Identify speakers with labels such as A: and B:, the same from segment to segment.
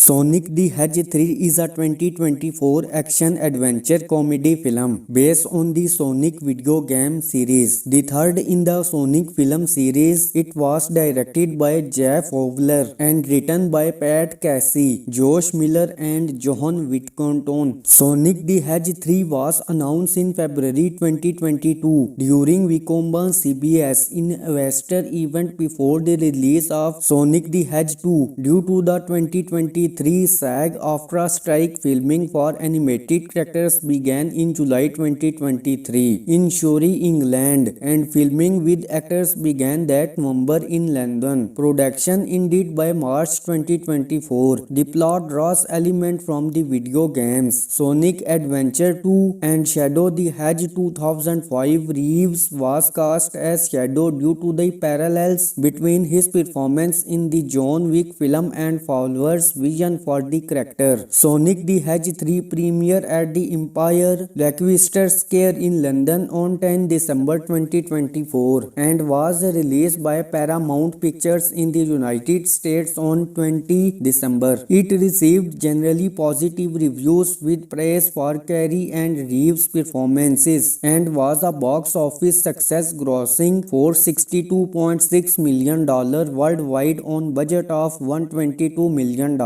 A: Sonic the Hedgehog 3 is a 2024 action-adventure comedy film based on the Sonic video game series. The third in the Sonic film series, it was directed by Jeff Fowler and written by Pat Casey, Josh Miller and John Whittington. Sonic the Hedgehog 3 was announced in February 2022 during Vicomba CBS investor event before the release of Sonic the Hedgehog 2 due to the 2023 SAG-AFTRA strike. Filming for animated characters began in July 2023 in Surrey, England, and filming with actors began that November in London. Production ended by March 2024. The plot draws elements from the video games Sonic Adventure 2 and Shadow the Hedgehog 2005. Reeves was cast as Shadow due to the parallels between his performance in the John Wick film and Fowler's vision for the character. Sonic the Hedgehog 3 premiered at the Empire Leicester Square in London on 10 December 2024 and was released by Paramount Pictures in the United States on 20 December. It received generally positive reviews with praise for Carrey and Reeves' performances and was a box office success, grossing $462.6 million worldwide on budget of $122 million,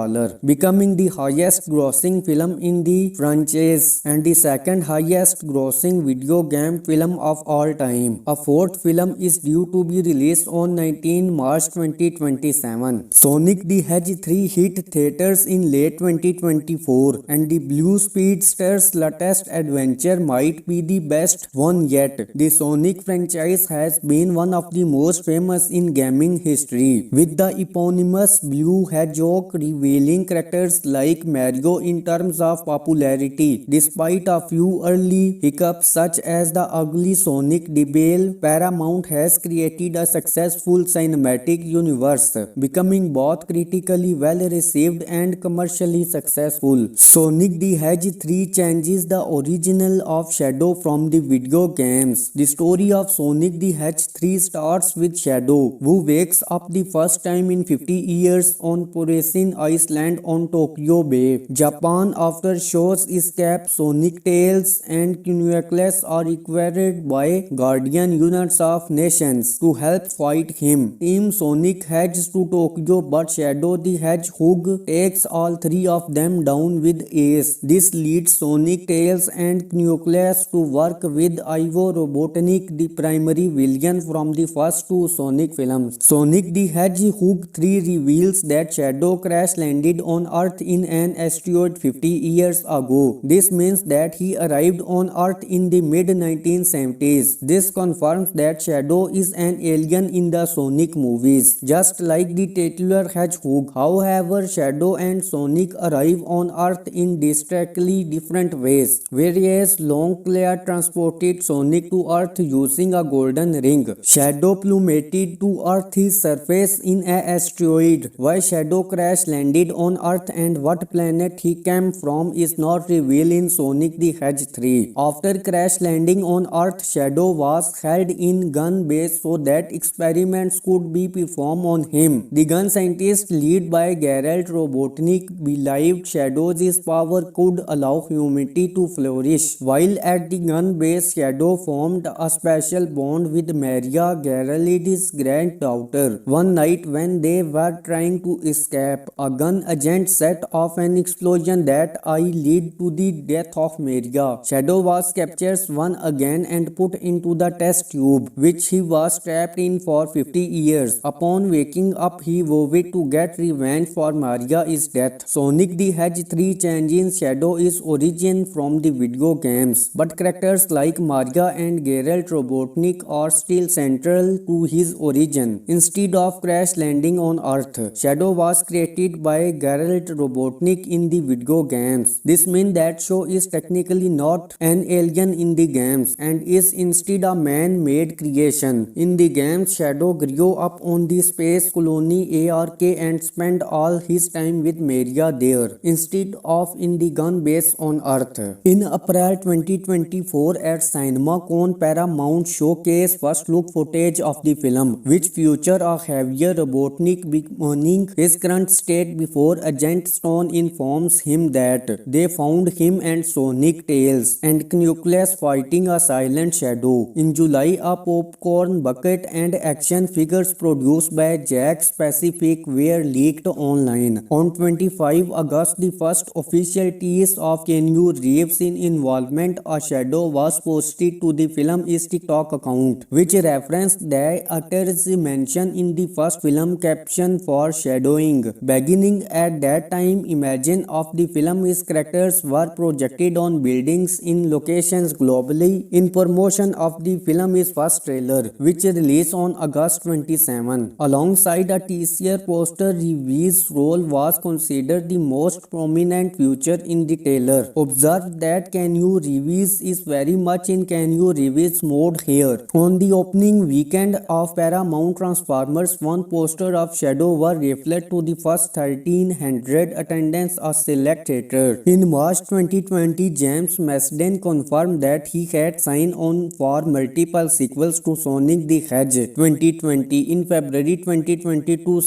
A: becoming the highest grossing film in the franchise and the second highest grossing video game film of all time. A fourth film is due to be released on 19 March 2027. Sonic the Hedgehog 3 hit theaters in late 2024 and the Blue Speedster's latest adventure might be the best one yet. The Sonic franchise has been one of the most famous in gaming history, with the eponymous Blue Hedgehog revealing characters like Mario in terms of popularity. Despite a few early hiccups such as the ugly Sonic debut, Paramount has created a successful cinematic universe, becoming both critically well received and commercially successful. Sonic the Hedgehog 3 changes the original of Shadow from the video games. The story of Sonic the Hedgehog 3 starts with Shadow, who wakes up the first time in 50 years on Poresin Island on Tokyo Bay, Japan. After Shaw's escape, Sonic, Tails and Knuckles are required by Guardian units of nations to help fight him. Team Sonic heads to Tokyo, but Shadow the Hedgehog takes all three of them down with ease. This leads Sonic, Tails and Knuckles to work with Ivo Robotnik, the primary villain from the first two Sonic films. Sonic the Hedgehog 3 reveals that Shadow crash landed on Earth in an asteroid 50 years ago. This means that he arrived on Earth in the mid-1970s. This confirms that Shadow is an alien in the Sonic movies, just like the titular Hedgehog. However, Shadow and Sonic arrive on Earth in distinctly different ways. Whereas Longclaw transported Sonic to Earth using a golden ring, Shadow plummeted to Earth's surface in an asteroid. Why Shadow crash landed on Earth and what planet he came from is not revealed in Sonic the Hedgehog 3. After crash landing on Earth, Shadow was held in gun base so that experiments could be performed on him. The gun scientists led by Gerald Robotnik believed Shadow's power could allow humanity to flourish. While at the gun base, Shadow formed a special bond with Maria, Gerald's granddaughter. One night when they were trying to escape, a gun agent set off an explosion that led to the death of Maria. Shadow was captured once again and put into the test tube, which he was trapped in for 50 years. Upon waking up, he vowed to get revenge for Maria's death. Sonic the Hedgehog 3 changes Shadow's origin from the video games, but characters like Maria and Gerald Robotnik are still central to his origin. Instead of crash landing on Earth, Shadow was created by Gerald Robotnik in the video games. This means that Shadow is technically not an alien in the games and is instead a man-made creation. In the games, Shadow grew up on the space colony ARK and spent all his time with Maria there, instead of in the gun base on Earth. In April 2024 at CinemaCon, Paramount showcased first look footage of the film, which featured a heavier Robotnik becoming his current state before before Agent Stone informs him that they found him and Sonic, Tails, and Knuckles fighting a silent shadow. In July, a popcorn bucket and action figures produced by Jack Pacific were leaked online. On 25 August, the first official tease of Keanu Reeves' involvement as Shadow was posted to the film's TikTok account, which referenced the actor's mention in the first film caption for shadowing. Beginning at that time, images of the film's characters were projected on buildings in locations globally in promotion of the film's first trailer, which released on August 27. Alongside a teaser poster, Reeves' role was considered the most prominent feature in the trailer. Observe that Keanu Reeves is very much in Keanu Reeves mode here. On the opening weekend of Paramount, Transformers 1 poster of Shadow were reflected to the first 1300 attendance at select theater. In March 2020, James Marsden confirmed that he had signed on for multiple sequels to Sonic the Hedgehog 2020. In February 2022,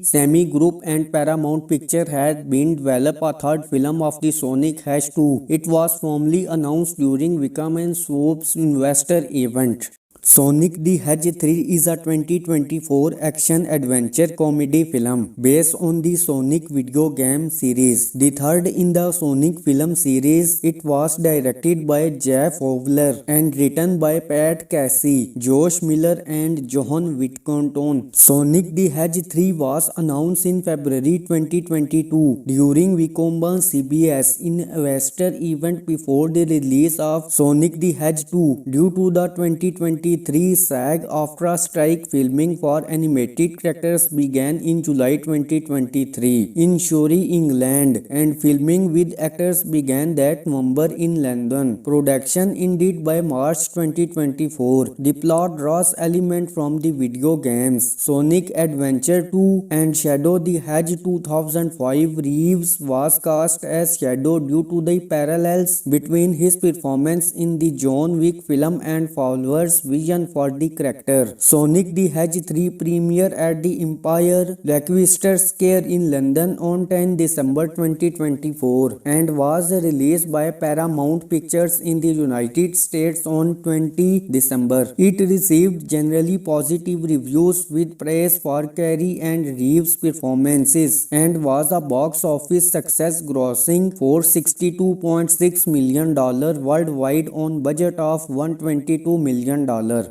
A: Semi Group and Paramount Pictures had been developed a third film of the Sonic Hedgehog 2. It was formally announced during Wickham & Swoop's investor event. Sonic the Hedgehog 3 is a 2024 action-adventure comedy film based on the Sonic video game series. The third in the Sonic film series, it was directed by Jeff Fowler and written by Pat Casey, Josh Miller and John Whittington. Sonic the Hedgehog 3 was announced in February 2022 during Wickham CBS investor event before the release of Sonic the Hedgehog 2 due to the 2023 SAG-AFTRA strike. Filming for animated characters began in July 2023 in Surrey, England, and filming with actors began that November in London. Production ended by March 2024. The plot draws elements from the video games Sonic Adventure 2 and Shadow the Hedgehog 2005. Reeves was cast as Shadow due to the parallels between his performance in the John Wick film and Fowler's vision for the character. Sonic the Hedgehog 3 premiered at the Empire Requisitor Square in London on 10 December 2024 and was released by Paramount Pictures in the United States on 20 December. It received generally positive reviews with praise for Carrey and Reeves' performances and was a box office success, grossing $462.6 million worldwide on budget of $122 million.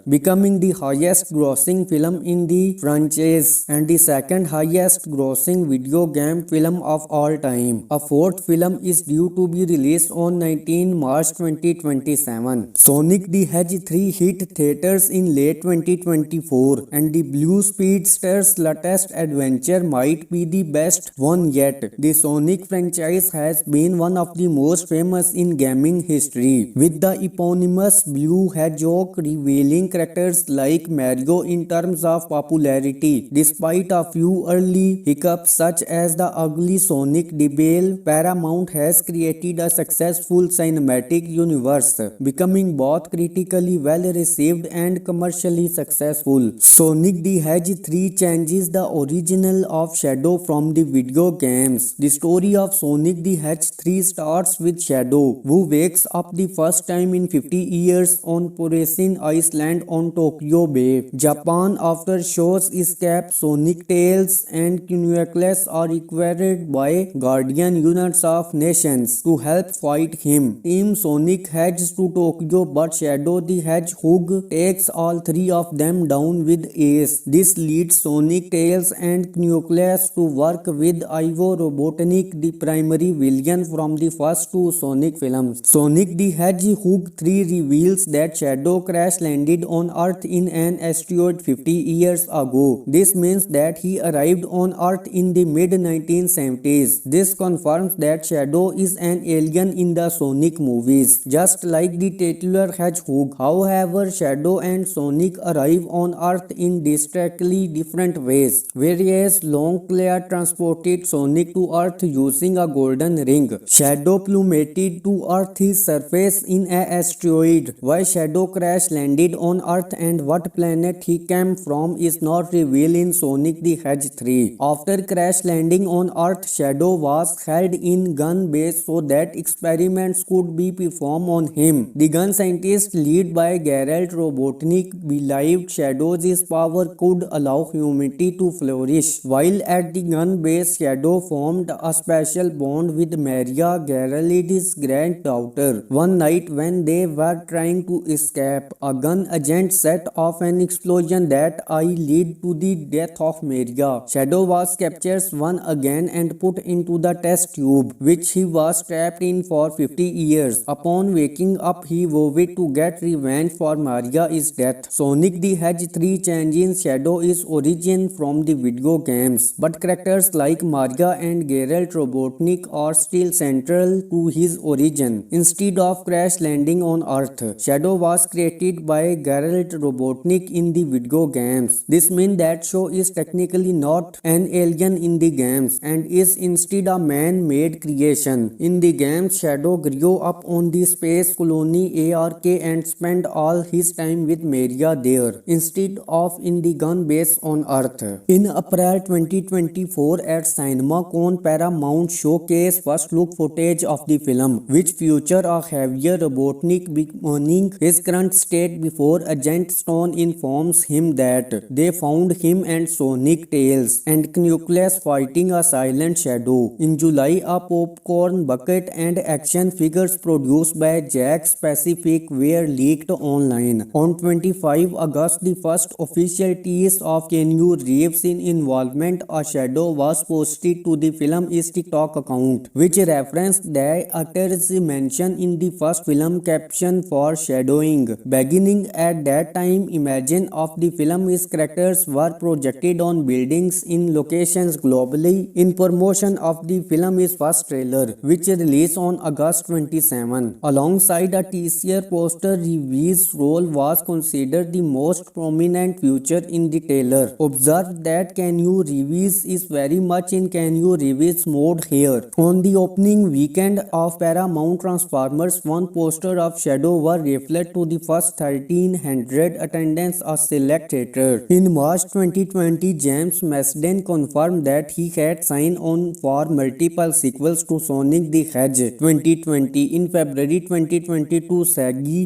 A: Becoming the highest grossing film in the franchise and the second highest grossing video game film of all time. A fourth film is due to be released on 19 March 2027. Sonic the Hedgehog 3 hit theaters in late 2024 and the Blue Speedster's latest adventure might be the best one yet. The Sonic franchise has been one of the most famous in gaming history, with the eponymous Blue Hedgehog revealing characters like Mario in terms of popularity. Despite a few early hiccups such as the ugly Sonic debut, Paramount has created a successful cinematic universe, becoming both critically well received and commercially successful. Sonic the Hedgehog 3 changes the original of Shadow from the video games. The story of Sonic the Hedgehog 3 starts with Shadow, who wakes up the first time in 50 years on Poresin Island on Tokyo Bay, Japan. After Shaw's escape, Sonic, Tails, and Knuckles are required by guardian units of nations to help fight him. Team Sonic heads to Tokyo, but Shadow the Hedgehog takes all three of them down with ease. This leads Sonic, Tails, and Knuckles to work with Ivo Robotnik, the primary villain from the first two Sonic films. Sonic the Hedgehog 3 reveals that Shadow crash landed on Earth in an asteroid 50 years ago. This means that he arrived on Earth in the mid-1970s. This confirms that Shadow is an alien in the Sonic movies, just like the titular Hedgehog. However, Shadow and Sonic arrive on Earth in distinctly different ways. Whereas Longclaw transported Sonic to Earth using a golden ring, Shadow plummeted to Earth's surface in an asteroid, while Shadow crash landed did on Earth and what planet he came from is not revealed in Sonic the Hedgehog 3. After crash landing on Earth, Shadow was held in gun base so that experiments could be performed on him. The gun scientists led by Gerald Robotnik believed Shadow's power could allow humanity to flourish. While at the gun base, Shadow formed a special bond with Maria, Gerald's granddaughter. One night when they were trying to escape, a gun agent set off an explosion that led to the death of Maria. Shadow was captured once again and put into the test tube, which he was trapped in for 50 years. Upon waking up, he vowed to get revenge for Maria's death. Sonic the Hedgehog 3 changes Shadow's origin from the video games, but characters like Maria and Gerald Robotnik are still central to his origin. Instead of crash landing on Earth, Shadow was created by Gerald Robotnik in the video games. This means that Shadow is technically not an alien in the games and is instead a man-made creation. In the games, Shadow grew up on the space colony ARK and spent all his time with Maria there, instead of in the gun base on Earth. In April 2024 at CinemaCon, Paramount showcased first look footage of the film, which featured a heavier Robotnik bemoaning his current state before Agent Stone informs him that they found him and Sonic, Tails, and Knuckles fighting a silent Shadow. In July, a popcorn bucket and action figures produced by Jakks Pacific were leaked online. On 25 August, the first official tease of Keanu Reeves' involvement as Shadow was posted to the film's TikTok account, which referenced the actor's mention in the first film caption for shadowing. Beginning at that time, images of the film's characters were projected on buildings in locations globally in promotion of the film's first trailer, which released on August 27. Alongside a teaser poster, Reeves' role was considered the most prominent feature in the trailer. Observe that Keanu Reeves is very much in Keanu Reeves mode here. On the opening weekend of Paramount Transformers, one poster of Shadow was reflected to the first 1,300 attendance at select theater. In March 2020, James Marsden confirmed that he had signed on for multiple sequels to Sonic the Hedgehog 2020. In February 2022,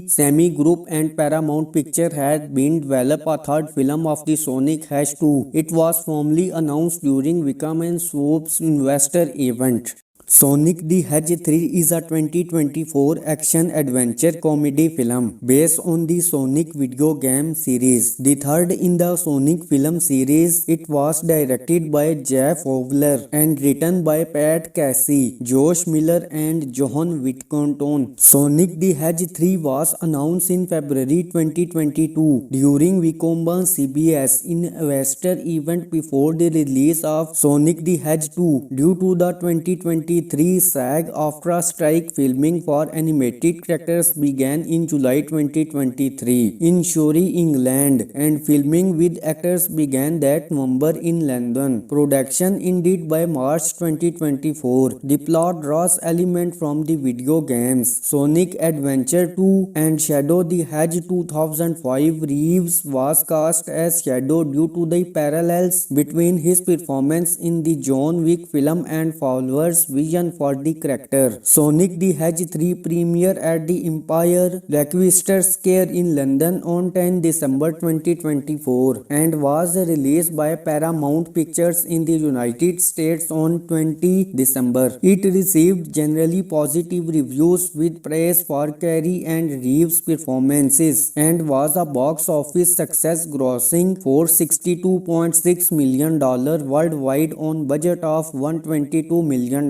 A: Semi Group and Paramount Pictures had been developed a third film of the Sonic Hedgehog 2. It was formally announced during Wickham & Swoop's investor event. Sonic the Hedgehog 3 is a 2024 action-adventure comedy film based on the Sonic video game series. The third in the Sonic film series, it was directed by Jeff Fowler and written by Pat Casey, Josh Miller and John Whittington. Sonic the Hedgehog 3 was announced in February 2022 during Wickham CBS investor event before the release of Sonic the Hedgehog 2 due to the 2023 SAG-AFTRA strike. Filming for animated characters began in July 2023 in Surrey, England, and filming with actors began that November in London. Production ended by March 2024. The plot draws elements from the video games Sonic Adventure 2 and Shadow the Hedgehog 2005. Reeves was cast as Shadow due to the parallels between his performance in the John Wick film and Fowler's vision for the character. Sonic the Hedgehog 3 premiered at the Empire Leicester Square in London on 10 December 2024 and was released by Paramount Pictures in the United States on 20 December. It received generally positive reviews with praise for Carrey and Reeves' performances and was a box office success, grossing $462.6 million worldwide on budget of $122 million,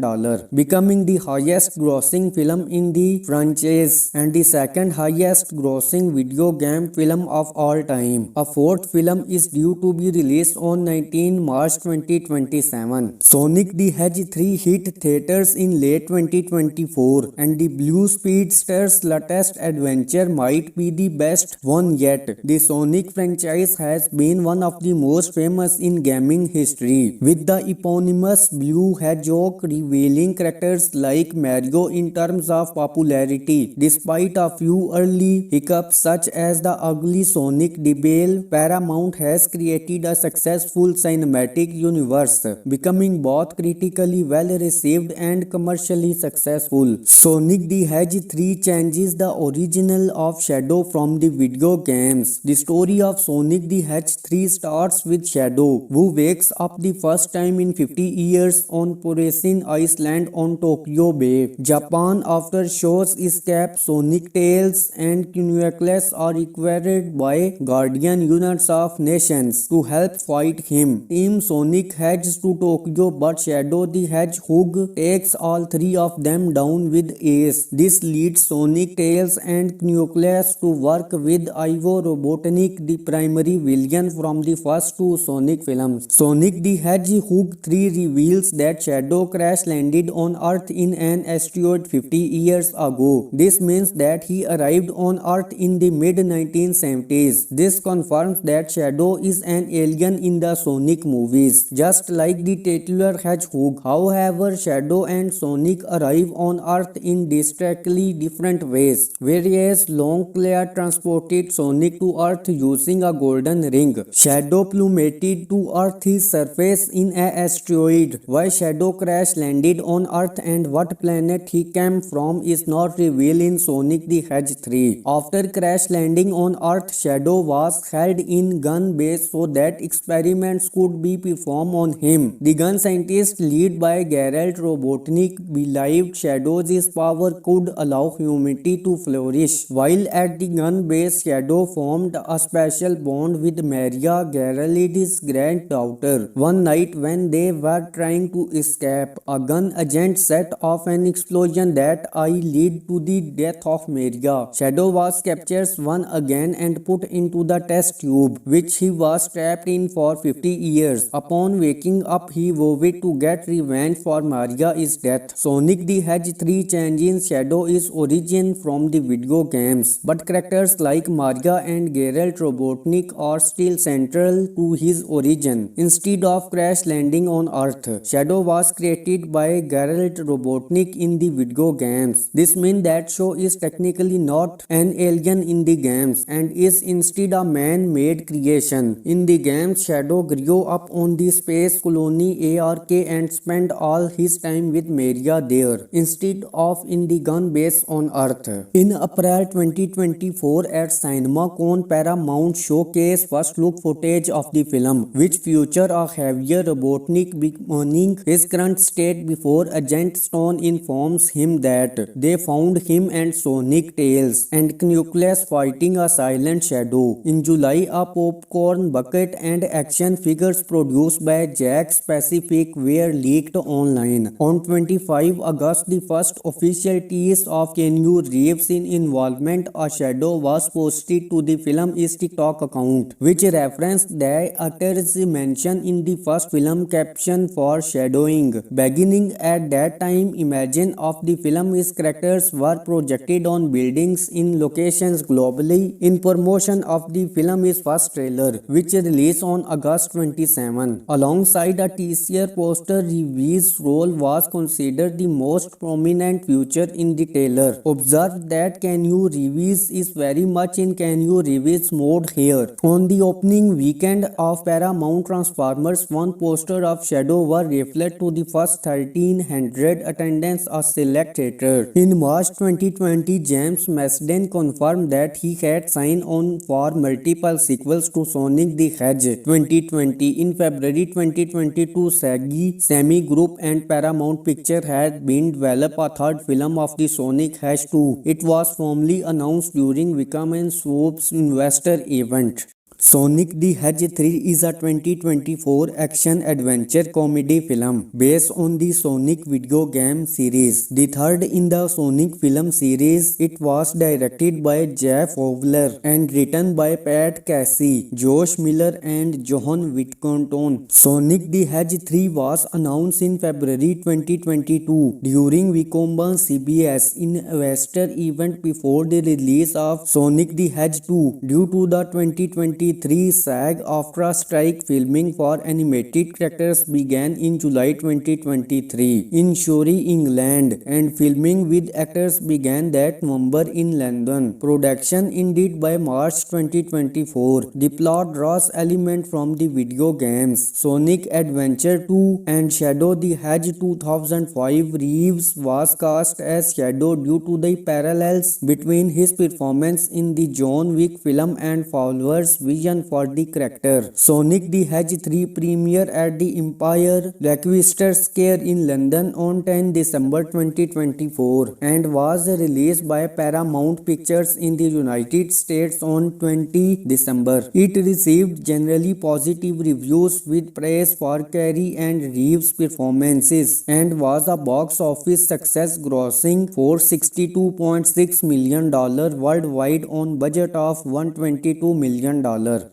A: becoming the highest grossing film in the franchise and the second highest grossing video game film of all time. A fourth film is due to be released on 19 March 2027. Sonic the Hedgehog 3 hit theaters in late 2024 and the Blue Speedster's latest adventure might be the best one yet. The Sonic franchise has been one of the most famous in gaming history, with the eponymous Blue Hedgehog revealing killing characters like Mario in terms of popularity. Despite a few early hiccups such as the ugly Sonic debut, Paramount has created a successful cinematic universe, becoming both critically well received and commercially successful. Sonic the Hedgehog 3 changes the original of Shadow from the video games. The story of Sonic the Hedgehog 3 starts with Shadow, who wakes up the first time in 50 years on Poresin Island on Tokyo Bay, Japan. After Shaw's escape, Sonic, Tails and Knuckles are required by guardian units of nations to help fight him. Team Sonic heads to Tokyo, but Shadow the Hedgehog takes all three of them down with ease. This leads Sonic, Tails and Knuckles to work with Ivo Robotnik, the primary villain from the first two Sonic films. Sonic the Hedgehog 3 reveals that Shadow crash landed on Earth in an asteroid 50 years ago. This means that he arrived on Earth in the mid-1970s. This confirms that Shadow is an alien in the Sonic movies, just like the titular Hedgehog. However, Shadow and Sonic arrive on Earth in distinctly different ways. Whereas Longclaw transported Sonic to Earth using a golden ring, Shadow plummeted to Earth's surface in an asteroid. Why Shadow crash landed on Earth and what planet he came from is not revealed in Sonic the Hedgehog 3. After crash landing on Earth, Shadow was held in gun base so that experiments could be performed on him. The gun scientists led by Gerald Robotnik believed Shadow's power could allow humanity to flourish. While at the gun base, Shadow formed a special bond with Maria, Gerald's granddaughter. One night when they were trying to escape, a gun agent set off an explosion that led to the death of Maria. Shadow was captured once again and put into the test tube, which he was trapped in for 50 years. Upon waking up, he vowed to get revenge for Maria's death. Sonic the Hedgehog 3 changes Shadow's origin from the video games, but characters like Maria and Geralt Robotnik are still central to his origin. Instead of crash landing on Earth, Shadow was created by Geralt Robotnik in the video games. This means that Shadow is technically not an alien in the games and is instead a man-made creation. In the games, Shadow grew up on the space colony ARK and spent all his time with Maria there, instead of in the gun base on Earth. In April 2024 at CinemaCon, Paramount showcased first look footage of the film, which featured a heavier Robotnik bemoaning his current state before Agent Stone informs him that they found him and Sonic, Tails and Knuckles fighting a silent Shadow. In July, a popcorn bucket and action figures produced by Jack Pacific were leaked online. On 25 August, the first official tease of Keanu Reeves' involvement as Shadow was posted to the film's TikTok account, which referenced the actor's mention in the first film caption for shadowing. Beginning at that time, images of the film's characters were projected on buildings in locations globally in promotion of the film's first trailer, which released on August 27. Alongside a teaser poster, Reeves' role was considered the most prominent feature in the trailer. Observe that Keanu Reeves is very much in Keanu Reeves mode here. On the opening weekend of Paramount Transformers, one poster of Shadow was reflected to the first 1,300 attendance at select theater. In March 2020, James Marsden confirmed that he had signed on for multiple sequels to Sonic the Hedgehog 2020. In February 2022, Semi Group and Paramount Pictures had been developed a third film of the Sonic Hedgehog 2. It was formally announced during Wickham & Swoop's investor event. Sonic the Hedgehog 3 is a 2024 action-adventure comedy film based on the Sonic video game series. The third in the Sonic film series, it was directed by Jeff Fowler and written by Pat Casey, Josh Miller and John Whittington. Sonic the Hedgehog 3 was announced in February 2022 during Wickham CBS investor event before the release of Sonic the Hedgehog 2 due to the 2020 2023 SAG-AFTRA strike filming for animated characters began in July 2023 in Surrey, England, and filming with actors began that November in London. Production ended by March 2024. The plot draws elements from the video games Sonic Adventure 2 and Shadow the Hedgehog 2005. Reeves was cast as Shadow due to the parallels between his performance in the John Wick film and Fowler's vision for the character. Sonic the Hedgehog 3 premiered at the Empire Requisitor Square in London on 10 December 2024 and was released by Paramount Pictures in the United States on 20 December. It received generally positive reviews with praise for Carrey and Reeves' performances and was a box office success, grossing $462.6 million worldwide on budget of $122 million,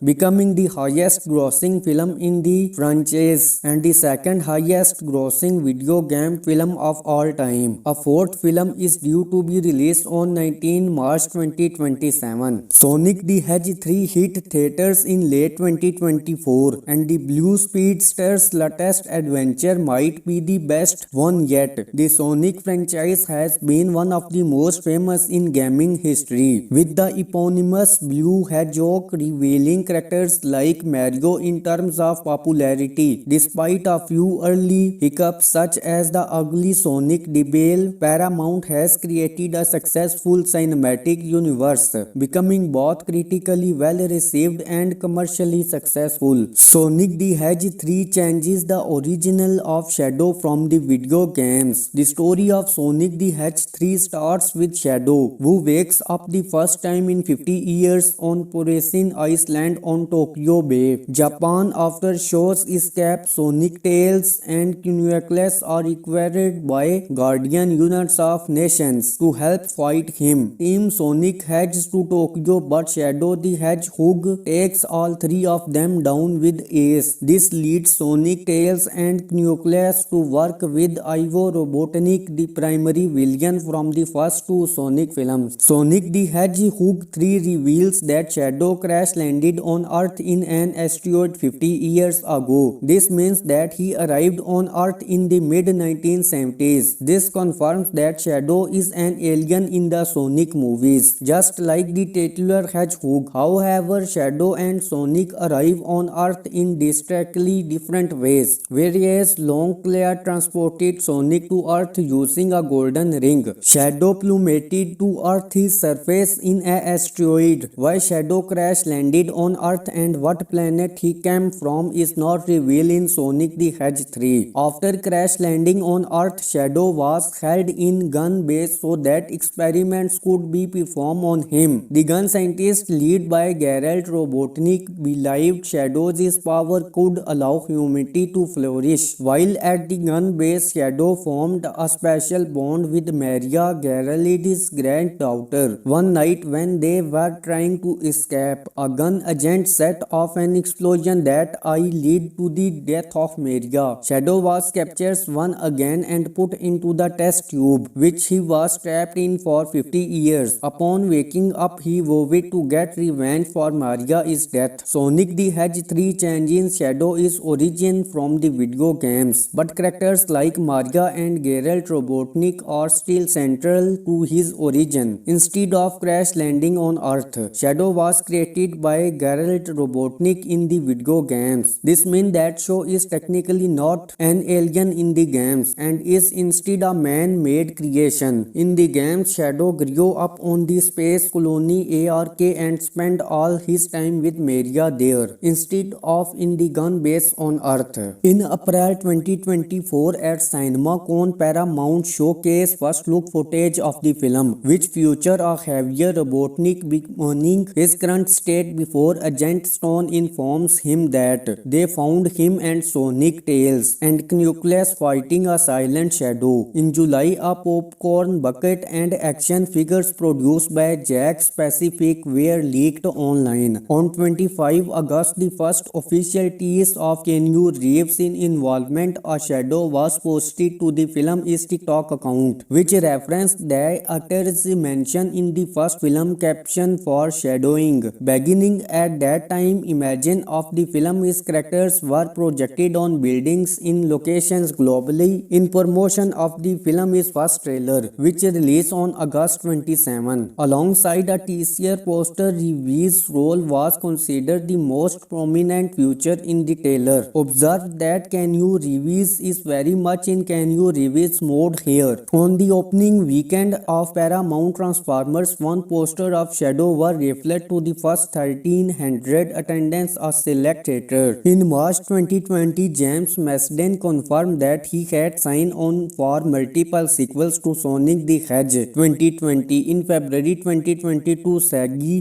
A: becoming the highest grossing film in the franchise and the second highest grossing video game film of all time. A fourth film is due to be released on 19 March 2027. Sonic the Hedgehog 3 hit theaters in late 2024 and the Blue Speedster's latest adventure might be the best one yet. The Sonic franchise has been one of the most famous in gaming history, with the eponymous Blue Hedgehog revealing characters like Mario in terms of popularity. Despite a few early hiccups such as the ugly Sonic debut, Paramount has created a successful cinematic universe, becoming both critically well received and commercially successful. Sonic the Hedgehog 3 changes the original of Shadow from the video games. The story of Sonic the Hedgehog 3 starts with Shadow, who wakes up the first time in 50 years on Poresin Island on Tokyo Bay, Japan. After Shaw's escape, Sonic, Tails, and Knuckles are required by guardian units of nations to help fight him. Team Sonic heads to Tokyo, but Shadow the Hedgehog takes all three of them down with ease. This leads Sonic, Tails, and Knuckles to work with Ivo Robotnik, the primary villain from the first two Sonic films. Sonic the Hedgehog 3 reveals that Shadow crash landed on Earth in an asteroid 50 years ago. This means that he arrived on Earth in the mid-1970s. This confirms that Shadow is an alien in the Sonic movies, just like the titular Hedgehog. However, Shadow and Sonic arrive on Earth in distinctly different ways. Whereas Longclaw transported Sonic to Earth using a golden ring, Shadow plummeted to Earth's surface in an asteroid. Why Shadow crash landed on Earth and what planet he came from is not revealed in Sonic the Hedgehog 3. After crash landing on Earth, Shadow was held in gun base so that experiments could be performed on him. The gun scientists, led by Gerald Robotnik, believed Shadow's power could allow humanity to flourish. While at the gun base, Shadow formed a special bond with Maria, Gerald's granddaughter. One night when they were trying to escape, a gun agent set off an explosion that led to the death of Maria. Shadow was captured once again and put into the test tube, which he was trapped in for 50 years. Upon waking up, he vowed to get revenge for Maria's death. Sonic the Hedgehog 3 changes Shadow's origin from the video games, but characters like Maria and Gerald Robotnik are still central to his origin. Instead of crash landing on Earth, Shadow was created by Gerald Robotnik in the video games. This means that Shadow is technically not an alien in the games and is instead a man-made creation. In the games, Shadow grew up on the space colony ARK and spent all his time with Maria there, instead of in the gun base on Earth. In April 2024 at CinemaCon, Paramount showcased first look footage of the film, which featured a heavier Robotnik bemoaning his current state before Agent Stone informs him that they found him and Sonic, Tails, and Knuckles fighting a silent Shadow. In July, a popcorn bucket and action figures produced by Jakks Pacific were leaked online. On 25 August, the first official tease of Keanu Reeves' involvement as Shadow was posted to the film's TikTok account, which referenced the actor's mention in the first film caption for shadowing, beginning at that time. Imagine of the film is characters were projected on buildings in locations globally. In promotion of the film is first trailer, which released on August 27. Alongside a teaser poster, Reeves' role was considered the most prominent feature in the trailer. Observe that Keanu Reeves is very much in Keanu Reeves mode here. On the opening weekend of Paramount Transformers, one poster of Shadow were reflected to the first 1300 attendance of select theater. In March 2020, James Marsden confirmed that he had signed on for multiple sequels to Sonic the Hedgehog 2020. In February 2022,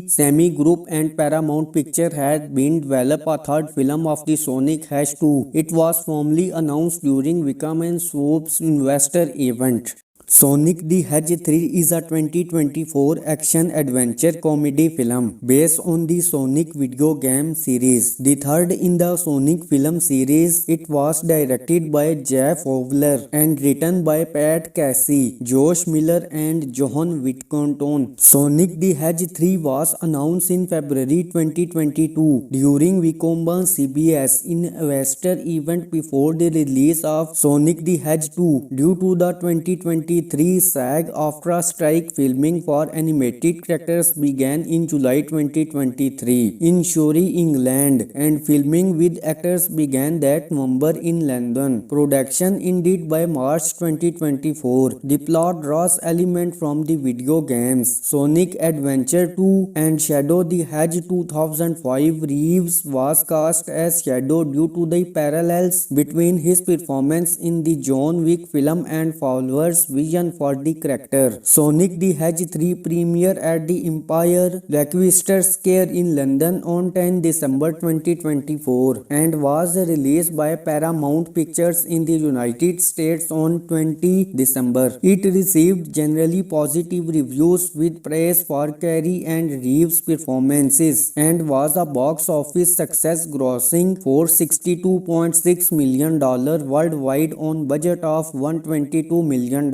A: Semi Group and Paramount Pictures had been developed a third film of the Sonic Hedgehog 2. It was formally announced during Wickham and Swoop's investor event. Sonic the Hedgehog 3 is a 2024 action-adventure comedy film based on the Sonic video game series. The third in the Sonic film series, it was directed by Jeff Fowler and written by Pat Casey, Josh Miller and John Whittington. Sonic the Hedgehog 3 was announced in February 2022 during Wicomb's CBS investor event before the release of Sonic the Hedgehog 2 due to the 2023 SAG-AFTRA strike. Filming for animated characters began in July 2023 in Surrey, England, and filming with actors began that November in London. Production ended by March 2024. The plot draws elements from the video games Sonic Adventure 2 and Shadow the Hedgehog 2005. Reeves was cast as Shadow due to the parallels between his performance in the John Wick film and Fowler's vision for the character. Sonic the Hedgehog 3 premiered at the Empire Leicester Square in London on 10 December 2024 and was released by Paramount Pictures in the United States on 20 December. It received generally positive reviews with praise for Carrey and Reeves' performances and was a box office success, grossing $462.6 million worldwide on budget of $122 million,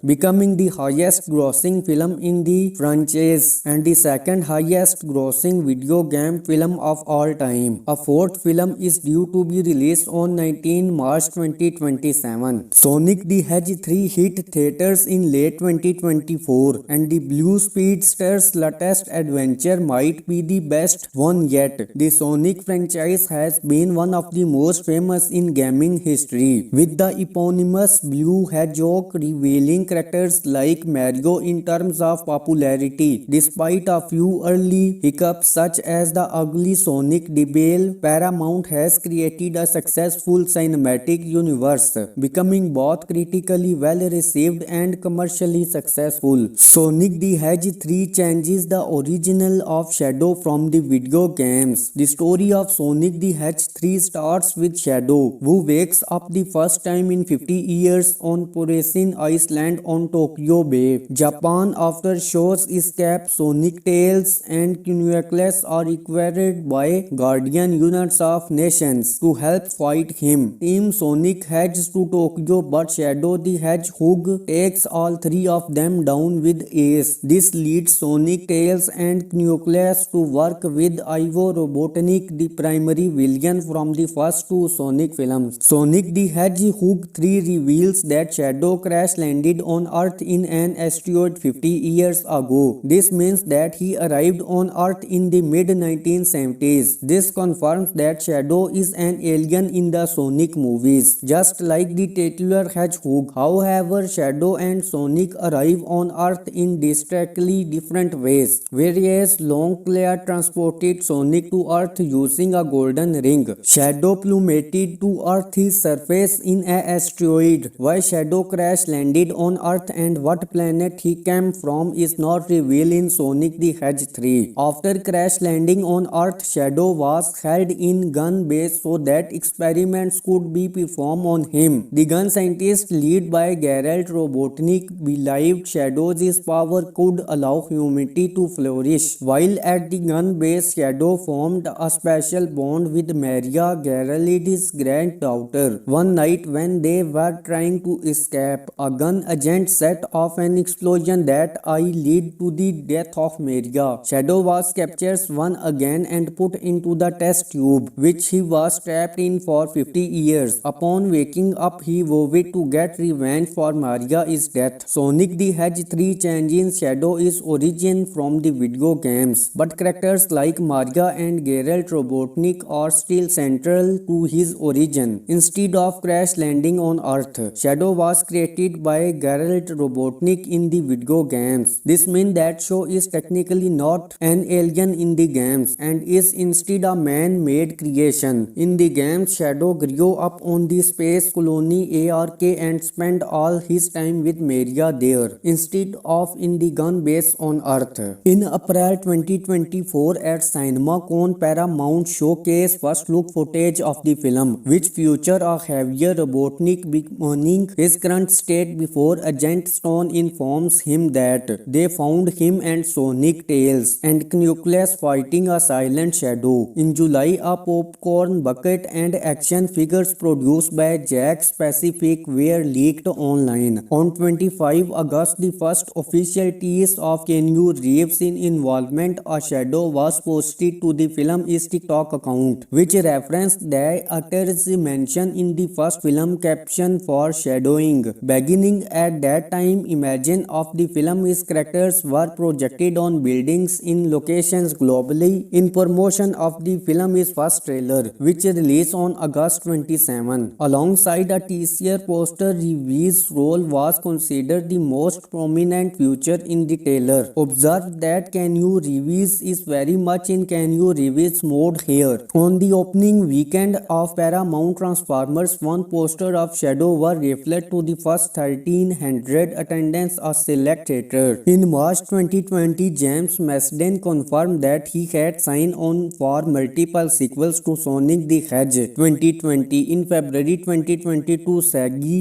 A: becoming the highest grossing film in the franchise and the second highest grossing video game film of all time. A fourth film is due to be released on 19 March 2027. Sonic the Hedgehog 3 hit theaters in late 2024 and the Blue Speedster's latest adventure might be the best one yet. The Sonic franchise has been one of the most famous in gaming history, with the eponymous Blue Hedgehog revealing characters like Mario in terms of popularity. Despite a few early hiccups such as the ugly Sonic debut, Paramount has created a successful cinematic universe, becoming both critically well received and commercially successful. Sonic the Hedgehog 3 changes the original of Shadow from the video games. The story of Sonic the Hedgehog 3 starts with Shadow, who wakes up the first time in 50 years on Poresin Island on Tokyo Bay, Japan. After Shaw's escape, Sonic, Tails and Knuckles are required by guardian units of nations to help fight him. Team Sonic heads to Tokyo, but Shadow the Hedgehog takes all three of them down with ease. This leads Sonic, Tails and Knuckles to work with Ivo Robotnik, the primary villain from the first two Sonic films. Sonic the Hedgehog 3 reveals that Shadow crash landed on Earth in an asteroid 50 years ago. This means that he arrived on Earth in the mid-1970s. This confirms that Shadow is an alien in the Sonic movies, just like the titular Hedgehog. However, Shadow and Sonic arrive on Earth in distinctly different ways. Whereas Longclaw transported Sonic to Earth using a golden ring, Shadow plummeted to Earth's surface in an asteroid. Why Shadow crash landed on Earth and what planet he came from is not revealed in Sonic the Hedgehog 3. After crash landing on Earth, Shadow was held in gun base so that experiments could be performed on him. The gun scientist led by Gerald Robotnik believed Shadow's power could allow humanity to flourish. While at the gun base, Shadow formed a special bond with Maria, Gerald's granddaughter. One night when they were trying to escape, a gun agent set off an explosion that lead to the death of Maria. Shadow was captured once again and put into the test tube, which he was trapped in for 50 years. Upon waking up, he vowed to get revenge for Maria's death. Sonic the Hedgehog 3 changes Shadow's origin from the video games, but characters like Maria and Gerald Robotnik are still central to his origin. Instead of crash landing on Earth, Shadow was created by Gerald Robotnik in the video games. This means that Shadow is technically not an alien in the games and is instead a man-made creation. In the games, Shadow grew up on the space colony ARK and spent all his time with Maria there, instead of in the gun base on Earth. In April 2024 at CinemaCon, Paramount showcased first look footage of the film, which featured a heavier Robotnik bemoaning his current state before Agent Stone informs him that they found him and Sonic, Tails, and Knuckles fighting a silent Shadow. In July, a popcorn bucket and action figures produced by Jakks Pacific were leaked online. On 25 August, the first official tease of Keanu Reeves' involvement as Shadow was posted to the film's TikTok account, which referenced the actor's mention in the first film caption for shadowing. Beginning at that time, images of the film's characters were projected on buildings in locations globally in promotion of the film's first trailer, which released on August 27. Alongside a teaser poster, Reeves' role was considered the most prominent feature in the trailer. Observe that Keanu Reeves is very much in Keanu Reeves mode here. On the opening weekend of Paramount Transformers, one poster of Shadow was reflected to the first 1300 attendance at select theater. In March 2020, James Marsden confirmed that he had signed on for multiple sequels to Sonic the Hedgehog 2020. In February 2022,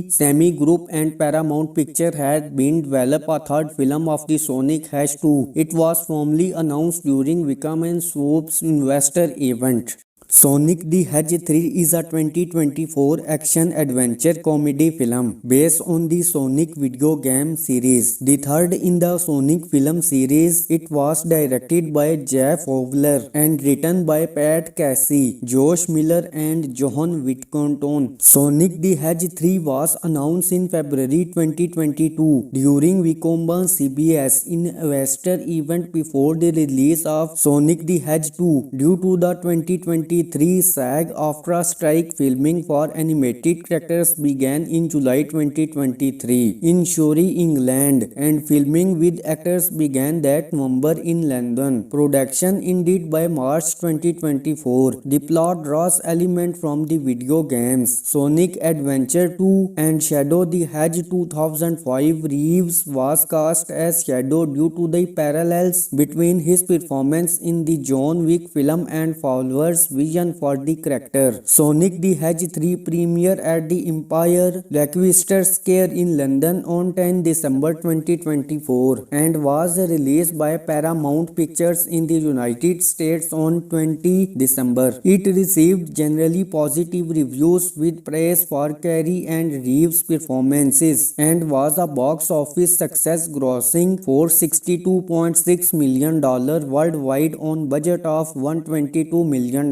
A: Semi Group and Paramount Pictures had been developed a third film of the Sonic Hedgehog 2. It was formally announced during Wickham and Swoop's investor event. Sonic the Hedgehog 3 is a 2024 action-adventure comedy film based on the Sonic video game series. The third in the Sonic film series, it was directed by Jeff Fowler and written by Pat Casey, Josh Miller and John Whittington. Sonic the Hedgehog 3 was announced in February 2022 during Wicomb's CBS investor event before the release of Sonic the Hedgehog 2 due to the 2023 SAG-AFTRA strike. Filming for animated characters began in July 2023 in Surrey, England, and filming with actors began that November in London. Production ended by March 2024. The plot draws elements from the video games Sonic Adventure 2 and Shadow the Hedgehog 2005. Reeves was cast as Shadow due to the parallels between his performance in the John Wick film and Fowler's vision for the character. Sonic the Hedgehog 3 premiered at the Empire Leicester Square in London on 10 December 2024 and was released by Paramount Pictures in the United States on 20 December. It received generally positive reviews with praise for Carrey and Reeves' performances and was a box office success, grossing $462.6 million worldwide on budget of $122 million,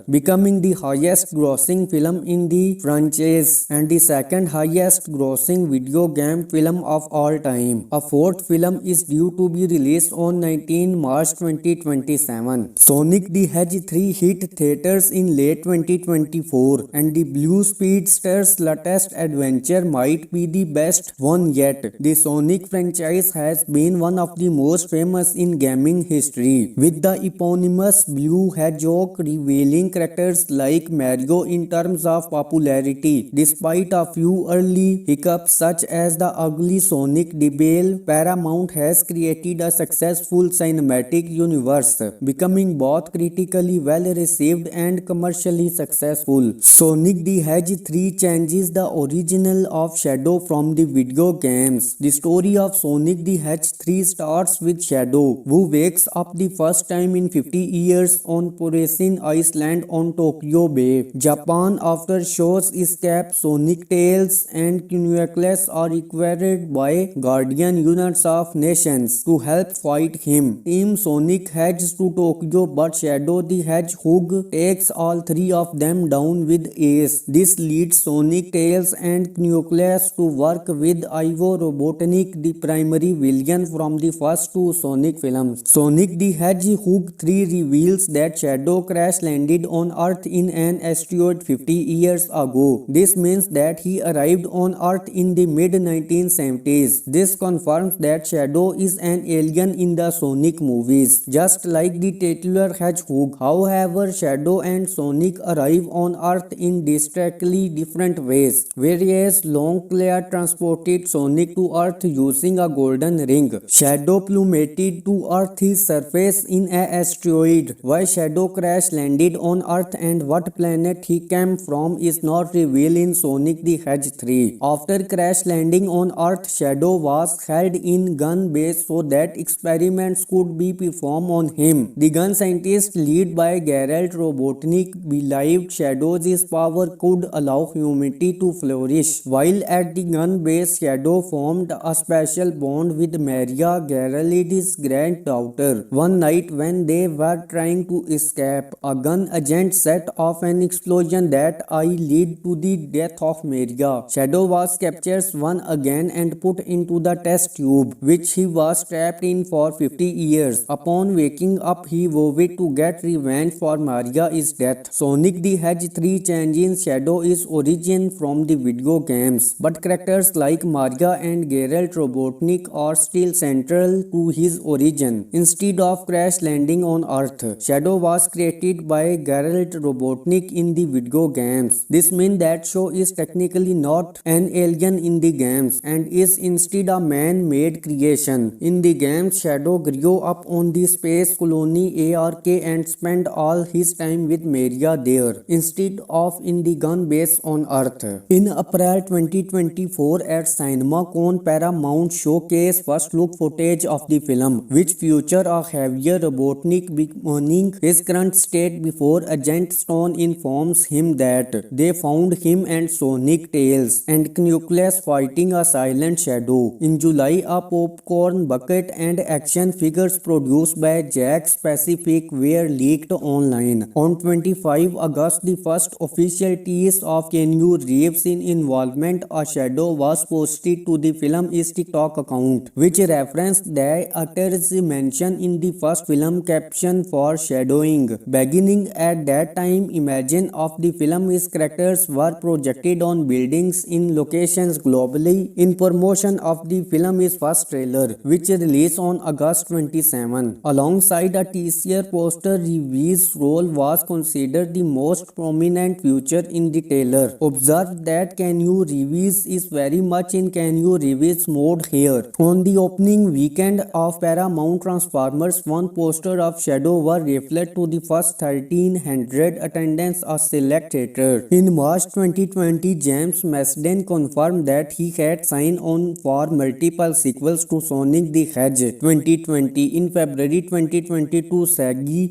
A: becoming the highest grossing film in the franchise and the second highest grossing video game film of all time. A fourth film is due to be released on 19 March 2027. Sonic the Hedgehog 3 hit theaters in late 2024 and the Blue Speedster's latest adventure might be the best one yet. The Sonic franchise has been one of the most famous in gaming history, with the eponymous Blue Hedgehog revealing characters like Mario in terms of popularity. Despite a few early hiccups such as the ugly Sonic debut, Paramount has created a successful cinematic universe, becoming both critically well received and commercially successful. Sonic the Hedgehog 3 changes the original of Shadow from the video games. The story of Sonic the Hedgehog 3 starts with Shadow, who wakes up the first time in 50 years on Porcine Island land on Tokyo Bay, Japan. After Shaw's escape, Sonic, Tails, and Knuckles are required by guardian units of nations to help fight him. Team Sonic heads to Tokyo, but Shadow the Hedgehog takes all three of them down with ace. This leads Sonic, Tails, and Knuckles to work with Ivo Robotnik, the primary villain from the first two Sonic films. Sonic the Hedgehog 3 reveals that Shadow crash landed on Earth in an asteroid 50 years ago. This means that he arrived on Earth in the mid-1970s. This confirms that Shadow is an alien in the Sonic movies, just like the titular Hedgehog. However, Shadow and Sonic arrive on Earth in distinctly different ways. Whereas Longclaw transported Sonic to Earth using a golden ring, Shadow plummeted to Earth's surface in an asteroid. Why Shadow crash landed on Earth and what planet he came from is not revealed in Sonic the Hedgehog 3. After crash landing on Earth, Shadow was held in gun base so that experiments could be performed on him. The gun scientists led by Gerald Robotnik believed Shadow's power could allow humanity to flourish. While at the gun base, Shadow formed a special bond with Maria, Gerald's granddaughter. One night when they were trying to escape, a gun agent set off an explosion that led to the death of Maria. Shadow was captured once again and put into the test tube, which he was trapped in for 50 years. Upon waking up, he vowed to get revenge for Maria's death. Sonic the Hedgehog 3 changes Shadow's origin from the video games, but characters like Maria and Gerald Robotnik are still central to his origin. Instead of crash landing on Earth, Shadow was created by Gerald Robotnik in the video games. This means that Shadow is technically not an alien in the games and is instead a man-made creation. In the games, Shadow grew up on the space colony ARK and spent all his time with Maria there, instead of in the gun base on Earth. In April 2024 at CinemaCon, Paramount showcased first look footage of the film, which featured a heavier Robotnik bemoaning his current state before Agent Stone informs him that they found him and Sonic, Tails, and Knuckles fighting a silent Shadow. In July, a popcorn bucket and action figures produced by Jakks Pacific were leaked online. On 25 August, the first official tease of Keanu Reeves' involvement as Shadow was posted to the film's TikTok account, which referenced the actor's mention in the first film caption for shadowing. Beginning at that time, images of the film's characters were projected on buildings in locations globally in promotion of the film's first trailer, which released on August 27. Alongside a teaser poster, Reeves' role was considered the most prominent feature in the trailer. Observe that Keanu Reeves is very much in Keanu Reeves mode here. On the opening weekend of Paramount Transformers, one poster of Shadow was reflected to the first 1300 attendance at select theater. In March 2020, James Marsden confirmed that he had signed on for multiple sequels to Sonic the Hedgehog 2020. In February 2022,